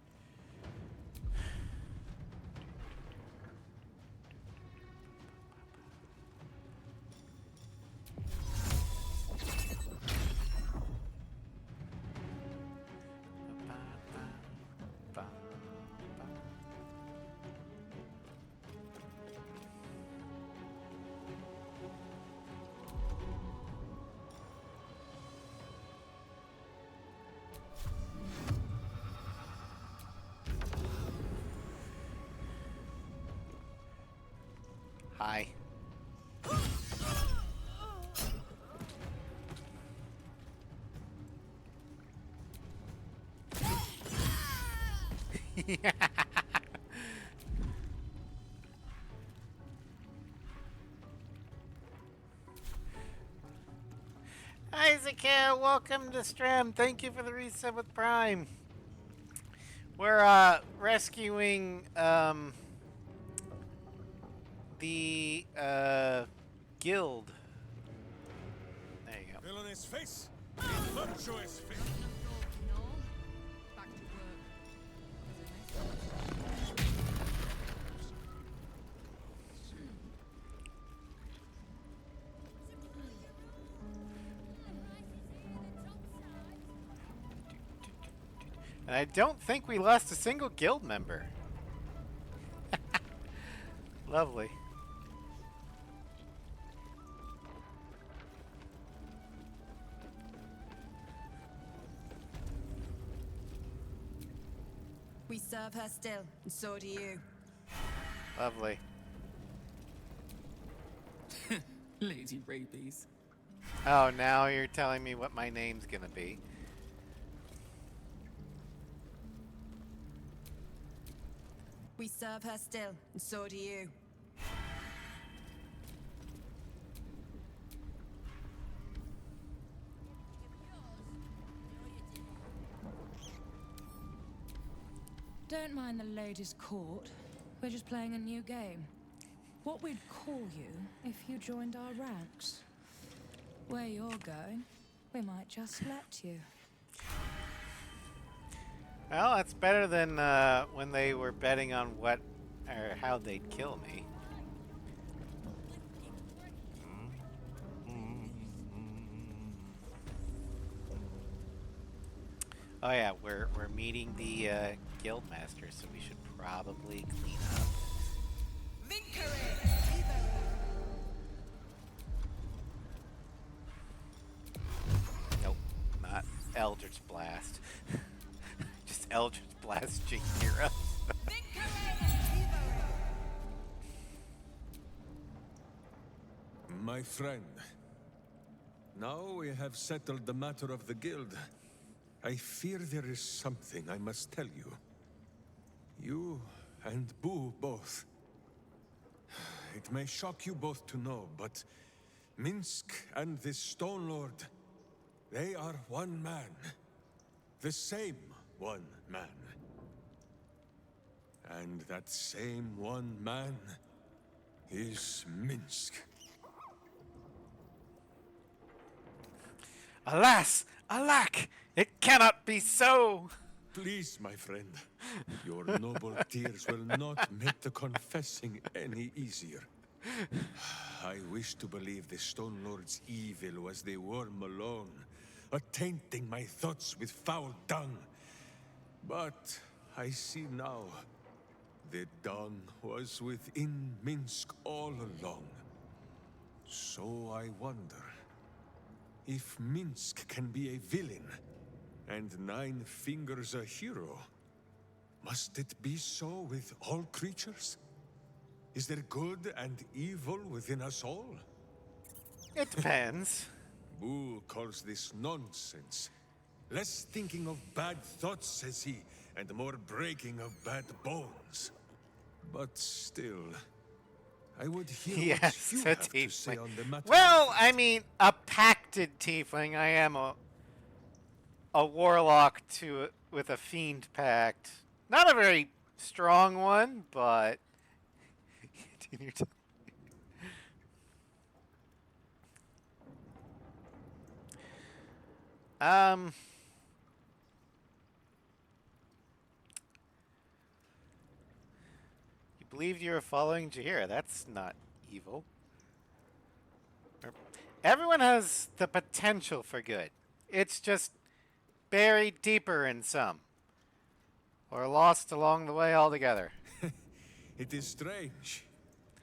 Hi. Isaac, welcome to stream. Thank you for the reset with Prime. We're rescuing the guild. There you go.
Villainous face, virtuous face.
Back to work.
And I don't think we lost a single guild member. Lovely.
We serve her still, and so do you.
Lovely.
Lady Rabies.
Oh, now you're telling me what my name's gonna be.
We serve her still, and so do you.
Don't mind the ladies' court. We're just playing a new game. What we'd call you if you joined our ranks. Where you're going, we might just let you.
Well, that's better than when they were betting on what or how they'd kill me. Oh yeah, we're meeting the guild master, so we should probably clean up. Nope, not Eldritch Blast. Just Eldritch Blast Jaheira.
My friend, now we have settled the matter of the guild. I fear there is something I must tell you. You and Boo both. It may shock you both to know, but Minsk and this Stone Lord, they are one man. The same one man. And that same one man is Minsk.
Alas, Alack! It cannot be so!
Please, my friend. Your noble tears will not make the confessing any easier. I wish to believe the Stone Lord's evil was the worm alone, tainting my thoughts with foul dung. But I see now, the dung was within Minsk all along. So I wonder, if Minsk can be a villain, and Nine Fingers a hero, must it be so with all creatures? Is there good and evil within us all?
It depends.
Boo calls this nonsense. Less thinking of bad thoughts, says he, and more breaking of bad bones. But still, I would hear
Yes,
what you
a
have to say
tiefling.
on the matter.
Well, I mean, a pacted tiefling. I am a warlock with a fiend pact. Not a very strong one, but you believed you were following Jaheira. That's not evil. Everyone has the potential for good. It's just buried deeper in some. Or lost along the way altogether.
It is strange.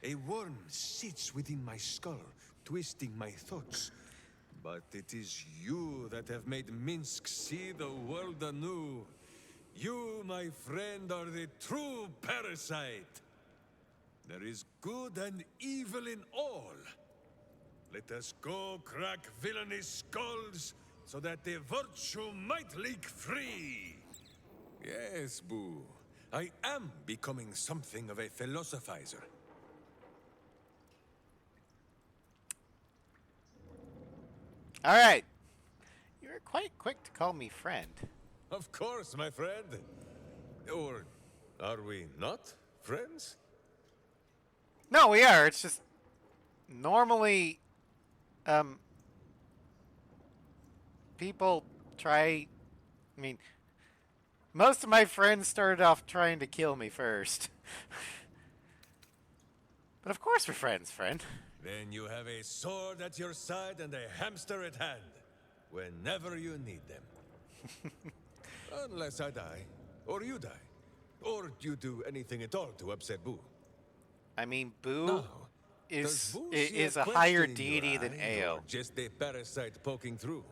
A worm sits within my skull, twisting my thoughts. But it is you that have made Minsk see the world anew. You, my friend, are the true parasite. There is good and evil in all. Let us go crack villainous skulls, so that the virtue might leak free. Yes, Boo. I am becoming something of a philosophizer.
All right. You're quite quick to call me friend.
Of course, my friend. Or are we not friends?
No, we are. It's just normally people try. I mean, most of my friends started off trying to kill me first. But of course we're friends, friend.
Then you have a sword at your side and a hamster at hand, whenever you need them. Unless I die, or you die, or you do anything at all to upset Boo.
I mean, Boo
No.
is
Boo see
is a
question
higher
in your
deity than
eye,
Ao.
or just a parasite poking through?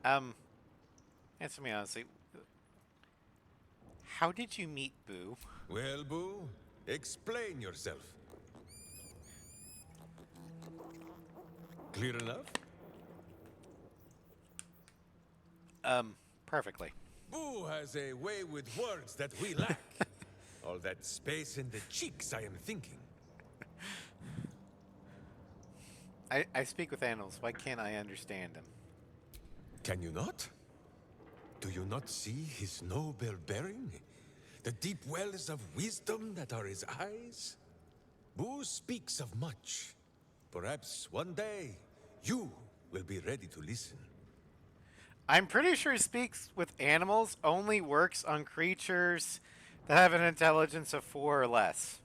Answer me honestly. How did you meet Boo?
Well, Boo, explain yourself. Clear enough?
Perfectly.
Boo has a way with words that we lack. All that space in the cheeks, I am thinking.
I speak with animals. Why can't I understand them?
Can you not? Do you not see his noble bearing? The deep wells of wisdom that are his eyes? Boo speaks of much. Perhaps one day, you will be ready to listen.
I'm pretty sure speaks with animals only works on creatures that have an intelligence of 4 or less.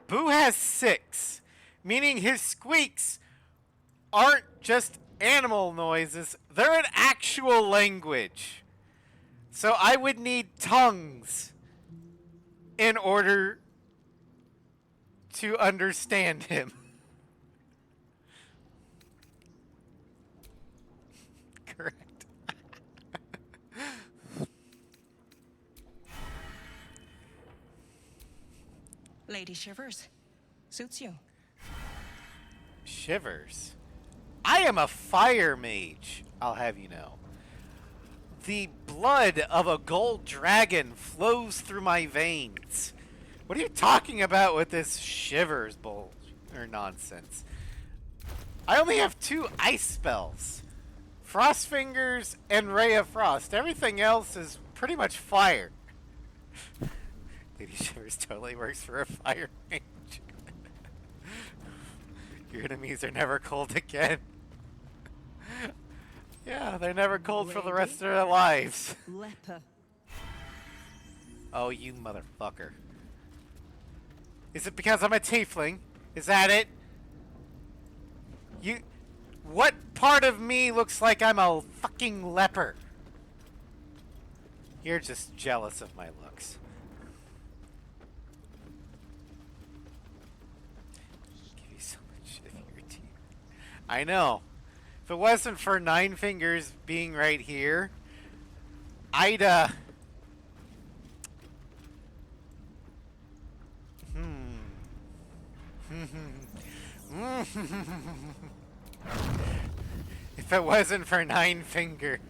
Boo has 6, meaning his squeaks aren't just animal noises, they're an actual language. So I would need tongues in order to understand him. Correct.
Lady Shivers. Suits you.
Shivers. I am a fire mage, I'll have you know. The blood of a gold dragon flows through my veins. What are you talking about with this Shivers bull or nonsense? I only have 2 ice spells. Frost Fingers and Ray of Frost. Everything else is pretty much fire. Lady Shivers totally works for a fire mage. Your enemies are never cold again. Yeah, they're never cold for the rest of their lives.
Leper.
Oh, you motherfucker. Is it because I'm a tiefling? Is that it? You... What part of me looks like I'm a fucking leper? You're just jealous of my looks. Give you so much shit in your teeth. I know. If it wasn't for Nine Fingers being right here, I'd, If it wasn't for Nine Fingers.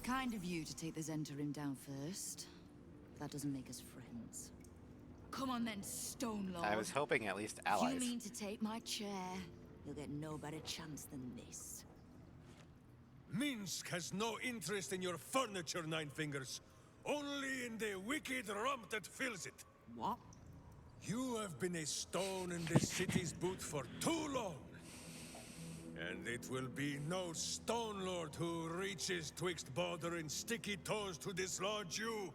Kind of you to take the Zentarim down first. That doesn't make us friends. Come on then, Stone Lord.
I was hoping at least
If
allies.
you mean to take my chair, you'll get no better chance than this.
Minsk has no interest in your furniture, Nine Fingers. Only in the wicked rump that fills it.
What?
You have been a stone in the city's boot for too long. And it will be no Stone Lord who reaches twixt Baldur and sticky toes to dislodge you.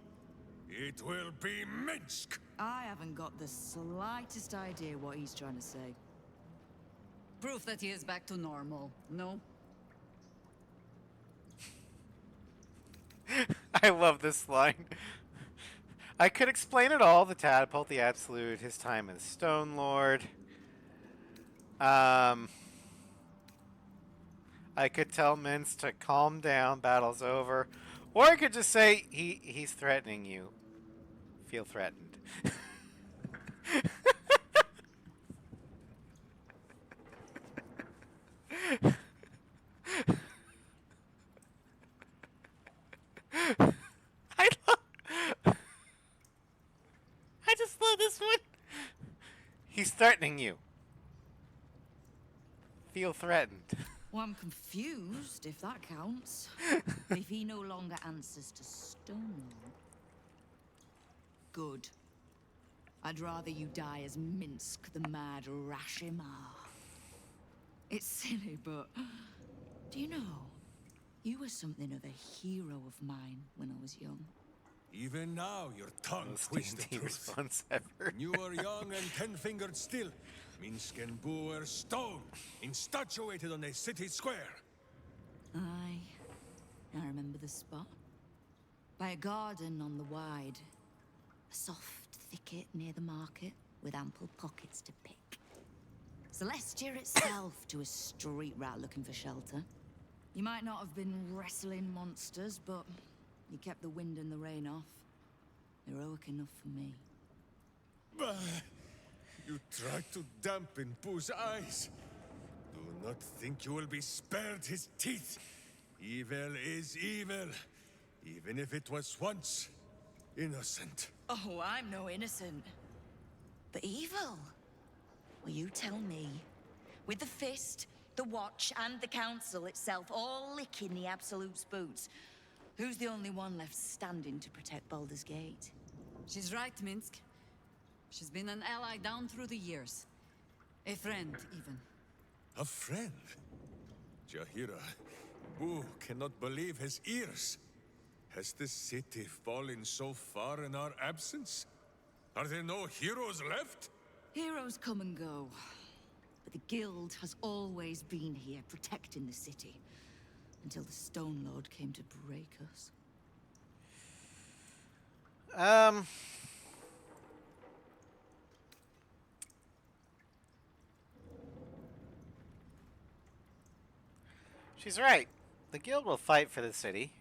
It will be Minsk!
I haven't got the slightest idea what he's trying to say. Proof that he is back to normal, no?
I love this line. I could explain it all, the Tadpole, the Absolute, his time as Stone Lord. I could tell Mince to calm down, battle's over. Or I could just say, he's threatening you. Feel threatened. I just love this one. He's threatening you. Feel threatened.
Well, I'm confused, if that counts. If he no longer answers to Stone Lord. Good. I'd rather you die as Minsk, the mad Rashimar. It's silly, but... Do you know? You were something of a hero of mine when I was young.
Even now, your tongue twists the truth.
Response ever.
You are young and ten-fingered still. Minsk and Boo were stone, instatuated on a city square.
Aye. I remember the spot. By a garden on the Wide. A soft thicket near the market, with ample pockets to pick. Celestia itself to a street rat looking for shelter. You might not have been wrestling monsters, but you kept the wind and the rain off. Heroic enough for me.
Bah! You tried to dampen Boo's eyes. Do not think you will be spared his teeth. Evil is evil, even if it was once innocent.
Oh, I'm no innocent. But evil? Well, you tell me. With the Fist, the Watch, and the Council itself all licking the Absolute's boots, who's the only one left standing to protect Baldur's Gate? She's right, Minsk. She's been an ally down through the years. A friend, even.
A friend? Jahira, Boo cannot believe his ears. Has the city fallen so far in our absence? Are there no heroes left?
Heroes come and go. But the Guild has always been here, protecting the city. Until the Stone Lord came to break us.
She's right. The guild will fight for the city.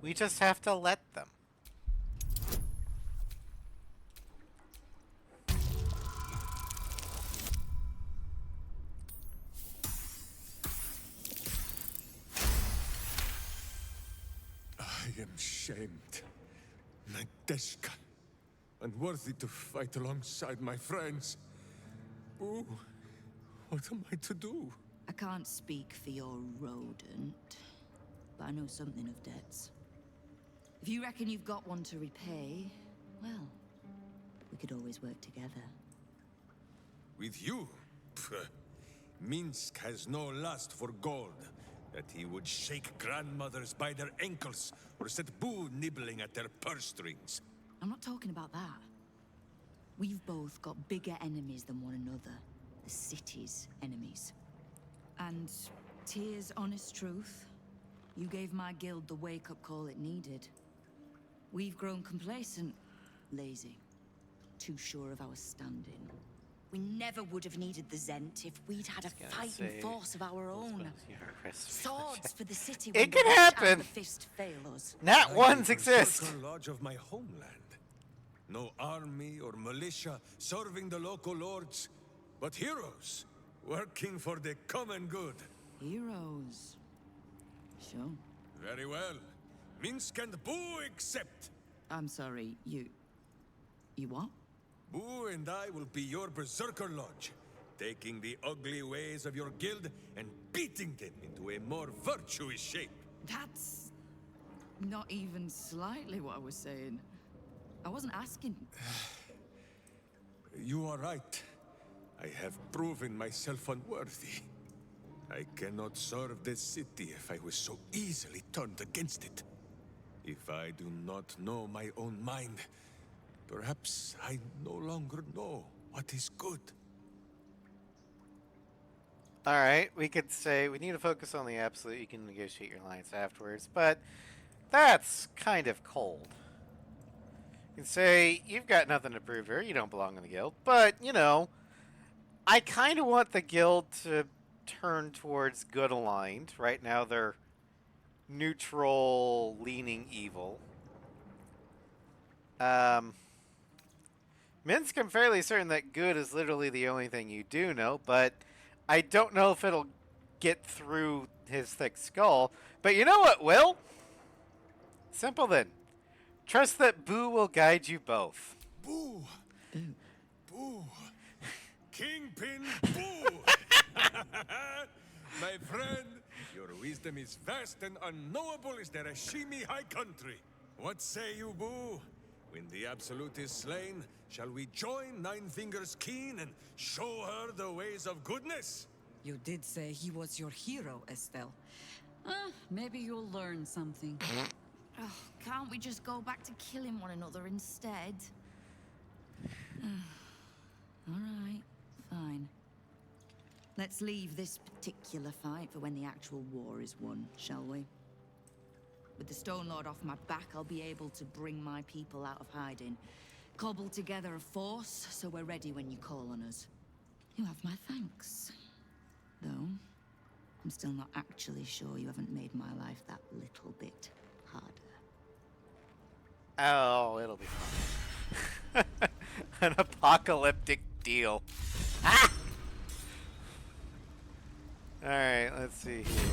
We just have to let them.
I am shamed. Nadeshka. Unworthy to fight alongside my friends. Boo, what am I to do?
I can't speak for your rodent, but I know something of debts. If you reckon you've got one to repay, well, we could always work together.
With you? Pff, Minsk has no lust for gold. That he would shake grandmothers by their ankles, or set Boo nibbling at their purse strings.
I'm not talking about that. We've both got bigger enemies than one another. The city's enemies. And, Tyr's honest truth, you gave my guild the wake-up call it needed. We've grown complacent, lazy, too sure of our standing. We never would have needed the Zent if we'd had a fighting force of our own. Swords for the city.
It could happen.
The fist fail us.
Not ones exist.
Circle lodge of my homeland. No army or militia serving the local lords, but heroes working for the common good.
Heroes. Sure.
Very well. Minsk and Boo accept.
I'm sorry, you what?
Boo and I will be your Berserker Lodge, taking the ugly ways of your guild and beating them into a more virtuous shape.
That's not even slightly what I was saying. I wasn't asking.
You are right. I have proven myself unworthy. I cannot serve this city if I was so easily turned against it. If I do not know my own mind, perhaps I no longer know what is good.
Alright, we could say we need to focus on the absolute. You can negotiate your alliance afterwards, but that's kind of cold. You can say, you've got nothing to prove here, you don't belong in the guild, but, you know, I kind of want the guild to turn towards good aligned. Right now they're neutral, leaning evil. Minsk, I'm fairly certain that good is literally the only thing you do know, but I don't know if it'll get through his thick skull. But you know what will? Simple then. Trust that Boo will guide you both.
Boo! Boo! Kingpin Boo! My friend, your wisdom is vast and unknowable as the Rashimi High Country. What say you, Boo? When the Absolute is slain, shall we join Nine Fingers Keen and show her the ways of goodness?
You did say he was your hero, Estelle. Maybe you'll learn something.
Oh, can't we just go back to killing one another instead?
Alright, fine. Let's leave this particular fight for when the actual war is won, shall we? With the Stone Lord off my back, I'll be able to bring my people out of hiding. Cobble together a force, so we're ready when you call on us. You have my thanks. Though, I'm still not actually sure you haven't made my life that little bit harder.
Oh, it'll be fun. An apocalyptic deal. Ah! Alright, let's see here.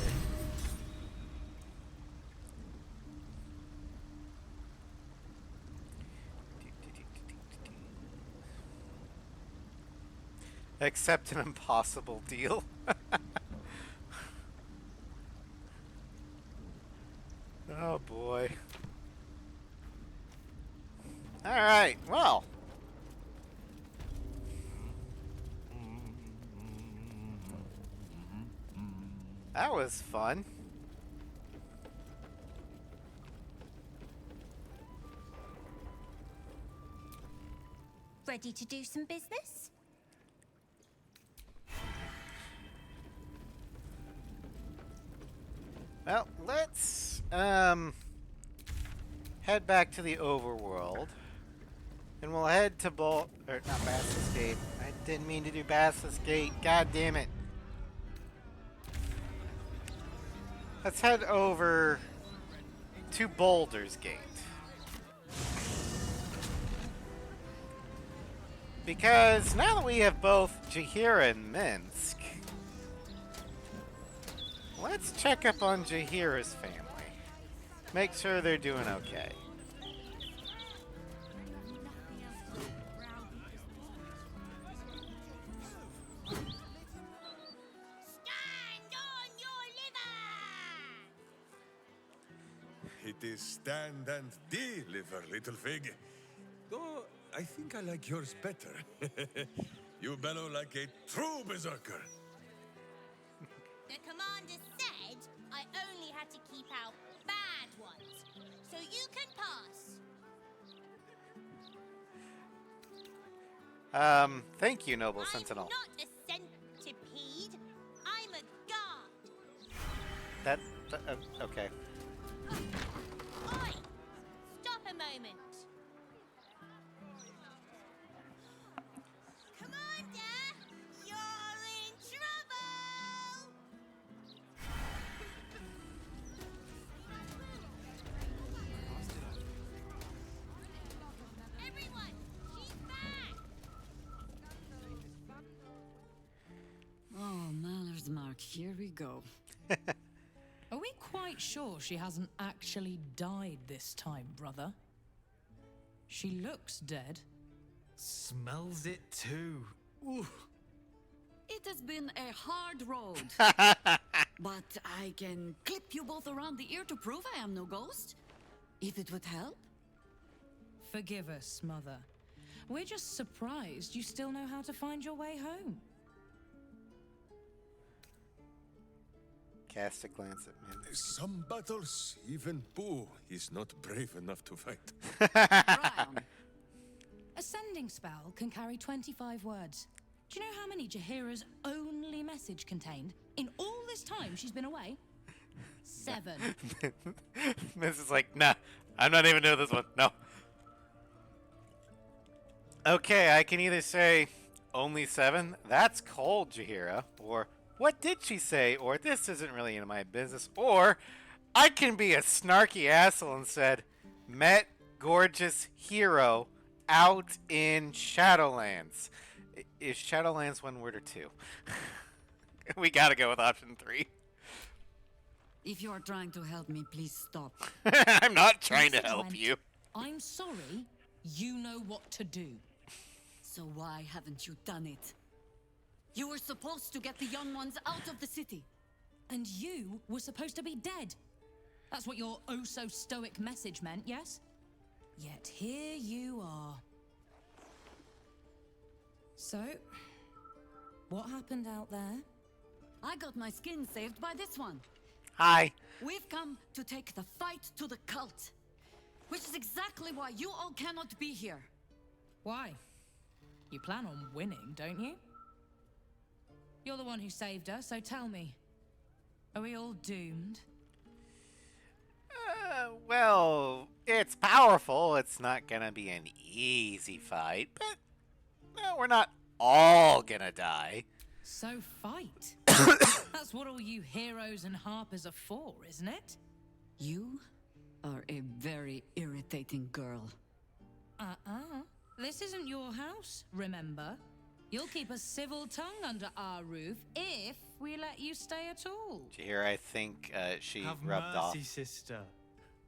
Accept an impossible deal. Oh boy. Alright, well. That was fun.
Ready to do some business?
Well, let's head back to the overworld. And we'll head to not Bassus Gate. I didn't mean to do Bassus Gate. God damn it. Let's head over to Baldur's Gate. Because now that we have both Jaheira and Minsk, let's check up on Jaheira's family. Make sure they're doing okay.
is stand and deliver, little fig. Though I think I like yours better. You bellow like a true berserker.
The commander said I only had to keep out bad ones, so you can pass.
Thank you, noble sentinel.
I'm not a centipede. I'm a guard.
Okay.
Oi! Stop a moment. Commander, you're in trouble! Everyone, she's back!
Oh, Maller's Mark, here we go.
Are we quite sure she hasn't actually died this time, brother? She looks dead.
Smells it too. Ooh.
It has been a hard road. But I can clip you both around the ear to prove I am no ghost. If it would help.
Forgive us, Mother. We're just surprised you still know how to find your way home.
Cast a glance at me.
Some battles, even Boo is not brave enough to fight.
A sending spell can carry 25 words. Do you know how many Jaheira's only message contained in all this time she's been away? 7.
This is like, nah, I'm not even doing this one. No. Okay, I can either say only 7, that's cold, Jaheira, or what did she say, or this isn't really in my business, or I can be a snarky asshole and said, met gorgeous hero out in Shadowlands. Is Shadowlands one word or 2? We gotta go with option 3.
If you are trying to help me, please stop.
I'm not trying to help you.
I'm sorry, you know what to do.
So why haven't you done it? You were supposed to get the young ones out of the city.
And you were supposed to be dead. That's what your oh-so-stoic message meant, yes? Yet here you are. So, what happened out there?
I got my skin saved by this one.
Hi.
We've come to take the fight to the cult. Which is exactly why you all cannot be here.
Why? You plan on winning, don't you? You're the one who saved us, so tell me. Are we all doomed?
Well, it's powerful. It's not gonna be an easy fight, but no, we're not all gonna die.
So fight. That's what all you heroes and harpers are for, isn't it?
You are a very irritating girl.
This isn't your house, remember? You'll keep a civil tongue under our roof if we let you stay at all.
Jaheira, I think she
Have
rubbed
mercy,
off.
sister.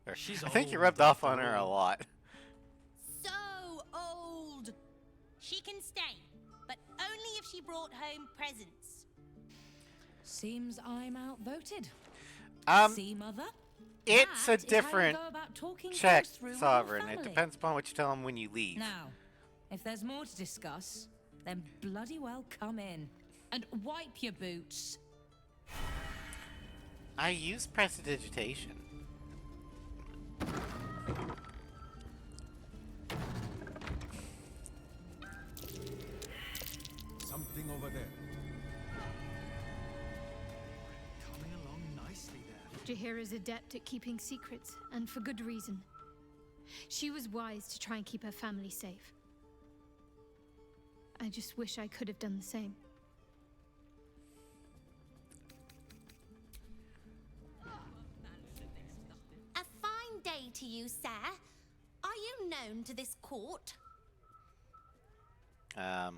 Or,
She's
I think you
old
rubbed off on
after
her a
all.
lot.
So old. She can stay, but only if she brought home presents.
Seems I'm outvoted. See, Mother?
It's
That
a
is how you
different
go about talking
check,
things through with your
Sovereign. It
family.
depends upon what you tell them when you leave.
Now, if there's more to discuss, then bloody well come in. And wipe your boots.
I use prestidigitation.
Something over there.
Coming along nicely there.
Jaheira's adept at keeping secrets, and for good reason. She was wise to try and keep her family safe. I just wish I could have done the same.
A fine day to you, sir. Are you known to this court?
I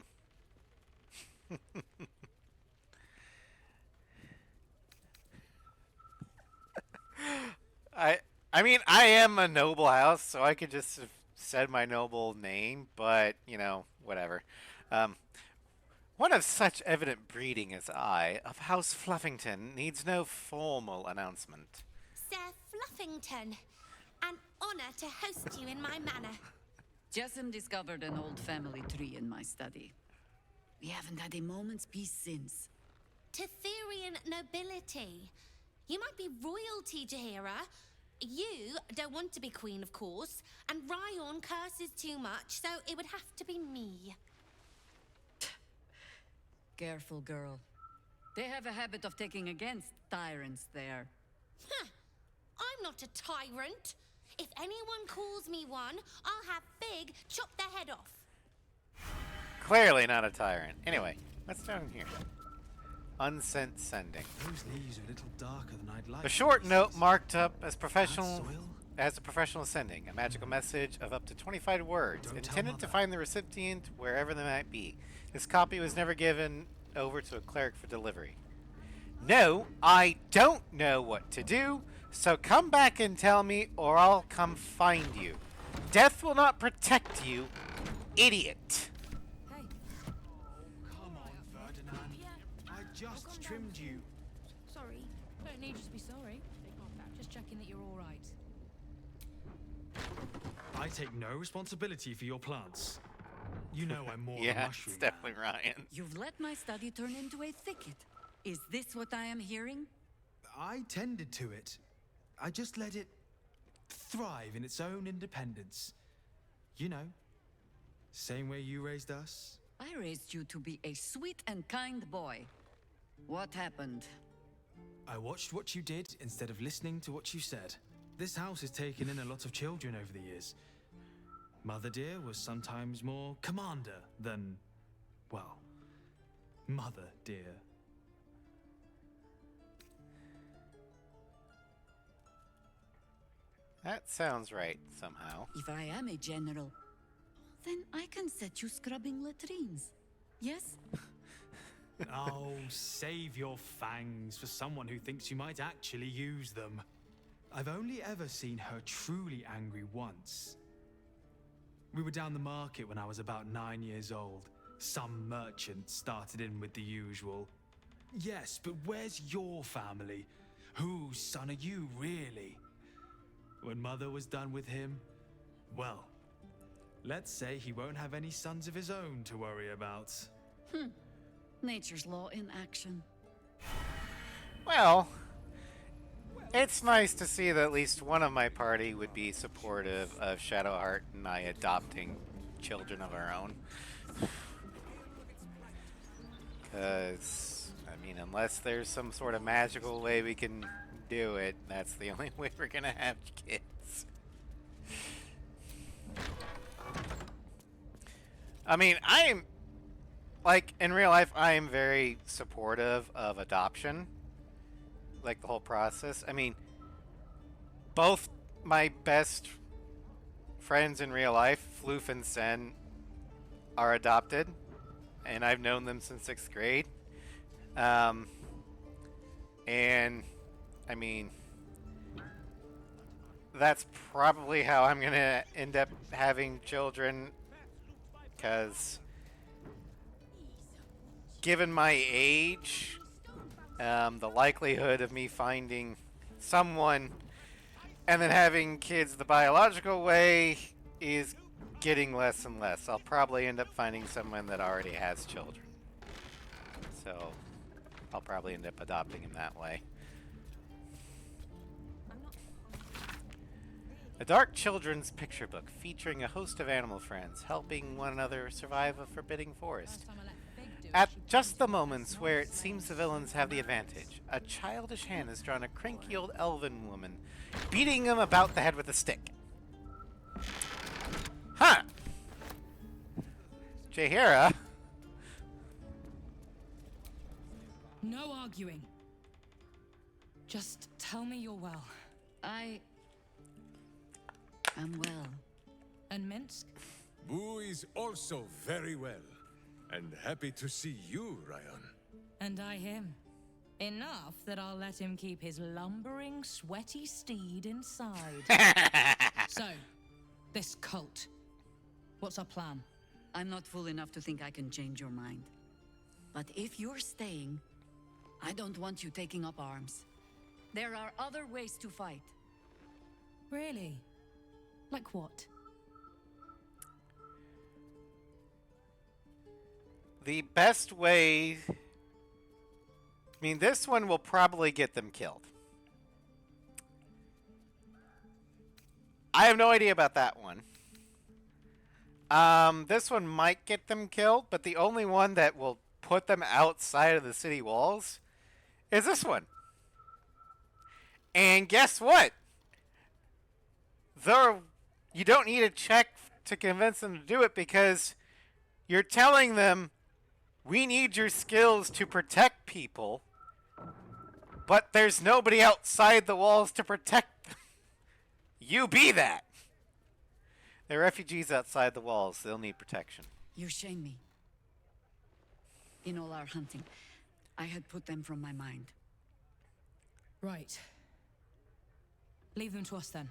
mean, I am a noble house, so I could just have said my noble name, but, you know, whatever. One of such evident breeding as I, of House Fluffington, needs no formal announcement.
Sir Fluffington. honor to host you in my manor.
Jessamine discovered an old family tree in my study. We haven't had a moment's peace since.
Tetherian nobility. You might be royalty, Jaheira. You don't want to be queen, of course, and Ryon curses too much, so it would have to be me.
Careful, girl. They have a habit of taking against tyrants there.
Huh. I'm not a tyrant. If anyone calls me one, I'll have Fig chop their head off.
Clearly not a tyrant. Anyway, what's down here? Unsent sending.
Those leaves are a little darker than I'd like.
A short note marked up as a professional sending. A magical message of up to 25 words, intended to find the recipient wherever they might be. This copy was never given over to a cleric for delivery. No, I don't know what to do, so come back and tell me, or I'll come find you. Death will not protect you, idiot.
Come on, Ferdinand. I just trimmed you.
Sorry. Don't need you to be sorry. Just checking that you're all right.
I take no responsibility for your plants. You know I'm more of a
Yeah,
mushroom.
it's definitely Ryan.
You've let my study turn into a thicket. Is this what I am hearing?
I tended to it. I just let it thrive in its own independence. You know, same way you raised us.
I raised you to be a sweet and kind boy. What happened?
I watched what you did instead of listening to what you said. This house has taken in a lot of children over the years. Mother dear was sometimes more commander than, well, mother dear.
That sounds right, somehow.
If I am a general, then I can set you scrubbing latrines. Yes?
Oh, save your fangs for someone who thinks you might actually use them. I've only ever seen her truly angry once. We were down the market when I was about 9 years old. Some merchant started in with the usual. Yes, but where's your family? Whose son are you, really? When Mother was done with him, well, let's say he won't have any sons of his own to worry about.
Nature's law in action.
Well, it's nice to see that at least one of my party would be supportive of Shadowheart and I adopting children of our own. Because, I mean, unless there's some sort of magical way we can do it, that's the only way we're gonna have kids. I mean, I am, like, in real life, I am very supportive of adoption. Like, the whole process. I mean, both my best friends in real life, Floof and Sen, are adopted. And I've known them since 6th grade. And, I mean, that's probably how I'm going to end up having children. Because, given my age, the likelihood of me finding someone and then having kids the biological way is getting less and less. I'll probably end up finding someone that already has children. So, I'll probably end up adopting him that way. A dark children's picture book featuring a host of animal friends helping one another survive a forbidding forest. At just the moments where it seems the villains have the advantage, a childish hand has drawn a cranky old elven woman, beating him about the head with a stick. Huh! Jaheira?
No arguing. Just tell me you're well.
I am well.
And Minsk?
Boo is also very well. And happy to see you, Ryan.
And I him. Enough that I'll let him keep his lumbering, sweaty steed inside. So, this cult. What's our plan?
I'm not fool enough to think I can change your mind. But if you're staying, I don't want you taking up arms. There are other ways to fight.
Really? Like what?
The best way... I mean, this one will probably get them killed. I have no idea about that one. This one might get them killed, but the only one that will put them outside of the city walls is this one. And guess what? You don't need a check to convince them to do it because you're telling them, we need your skills to protect people, but there's nobody outside the walls to protect them. You be that. They're refugees outside the walls. They'll need protection.
You shame me. In all our hunting, I had put them from my mind.
Right. Leave them to us then.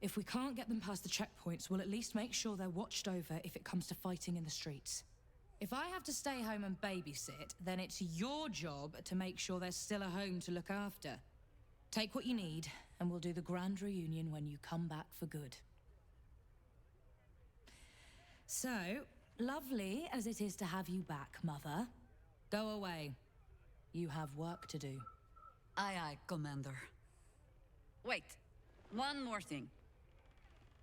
If we can't get them past the checkpoints, we'll at least make sure they're watched over if it comes to fighting in the streets. If I have to stay home and babysit, then it's your job to make sure there's still a home to look after. Take what you need, and we'll do the grand reunion when you come back for good. So, lovely as it is to have you back, Mother, go away. You have work to do.
Aye, aye, Commander. Wait, one more thing.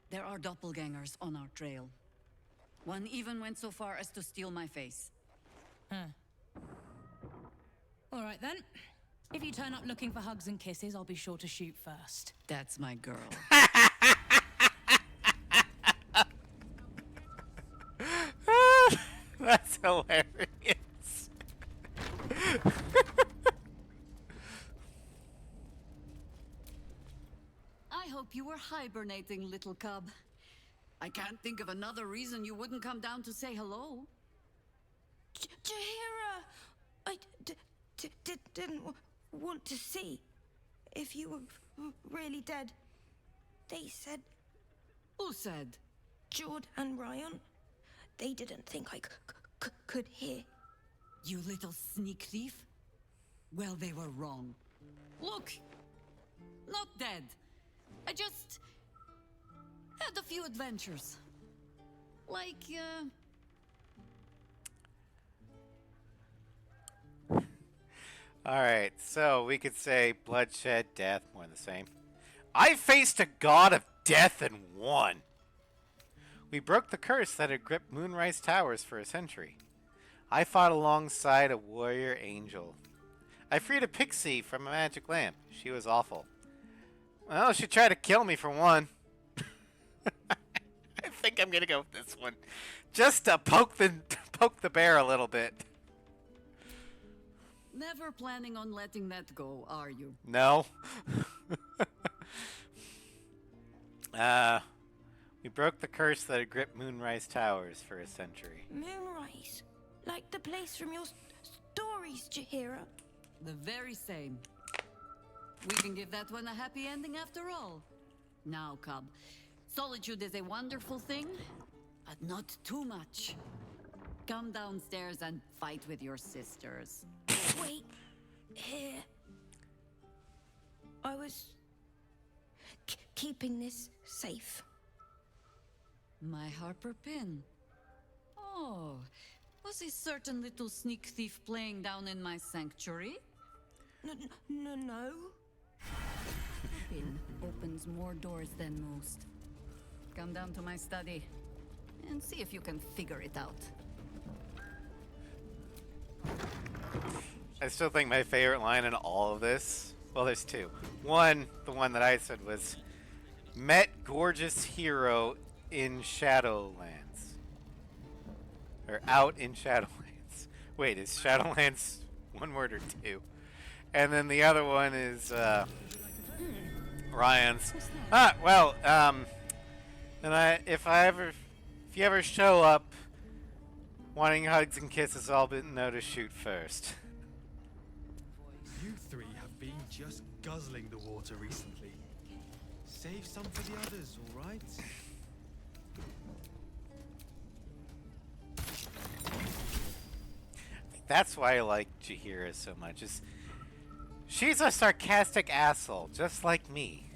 There are doppelgangers on our trail. One even went so far as to steal my face.
All right then. If you turn up looking for hugs and kisses, I'll be sure to shoot first.
That's my girl.
That's hilarious.
I hope you were hibernating, little cub. I can't think of another reason you wouldn't come down to say hello.
Jaheira, I didn't want to see if you were really dead. They said...
Who said?
Jord and Ryan. They didn't think I could hear.
You little sneak thief? Well, they were wrong. Look! Not dead. I just... had a few adventures. Like,
Alright, so we could say bloodshed, death, more the same. I faced a god of death and won. We broke the curse that had gripped Moonrise Towers for a century. I fought alongside a warrior angel. I freed a pixie from a magic lamp. She was awful. Well, she tried to kill me for one. I think I'm gonna go with this one. Just to poke the bear a little bit.
never planning on letting that go, are you?
No. We broke the curse that had gripped Moonrise Towers for a century.
Moonrise? Like the place from your stories, Jaheira?
The very same. We can give that one a happy ending after all. Now, Cub, solitude is a wonderful thing, but not too much. Come downstairs and fight with your sisters.
Wait, here. I was keeping this safe.
My Harper pin. Oh, was a certain little sneak thief playing down in my sanctuary?
No.
The pin opens more doors than most. Come down to my study and see if you can figure it out.
I still think my favorite line in all of this, well, there's two. One, the one that I said was, met gorgeous hero in Shadowlands. Or out in Shadowlands. Wait, is Shadowlands one word or two? And then the other one is, Ryan's. And if you ever show up wanting hugs and kisses, I'll know to shoot first.
You three have been just guzzling the water recently. Save some for the others, all right?
That's why I like Jaheira so much. She's a sarcastic asshole, just like me.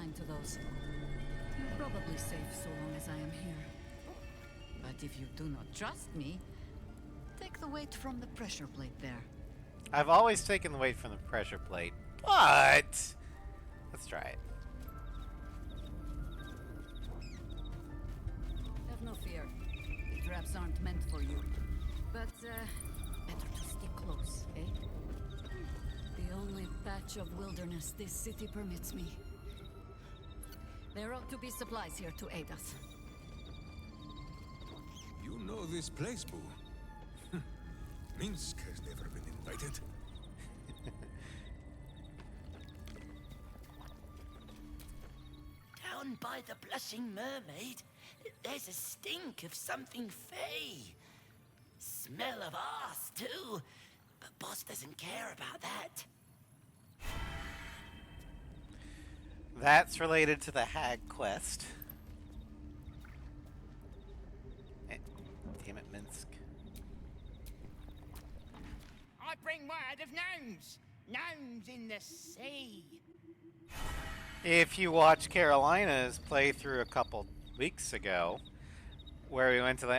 mind to those. You're probably safe so long as I am here. But if you do not trust me, take the weight from the pressure plate there.
I've always taken the weight from the pressure plate, but let's try it.
Have no fear. The traps aren't meant for you. But, better to stick close, eh? The only patch of wilderness this city permits me. There ought to be supplies here to aid us.
You know this place, Boo. Minsk has never been invited.
Down by the Blushing Mermaid, there's a stink of something fey. Smell of arse, too. But boss doesn't care about that.
That's related to the hag quest. Damn it, Minsk.
I bring word of gnomes. Gnomes in the sea.
If you watch Carolina's playthrough a couple weeks ago, where we went to the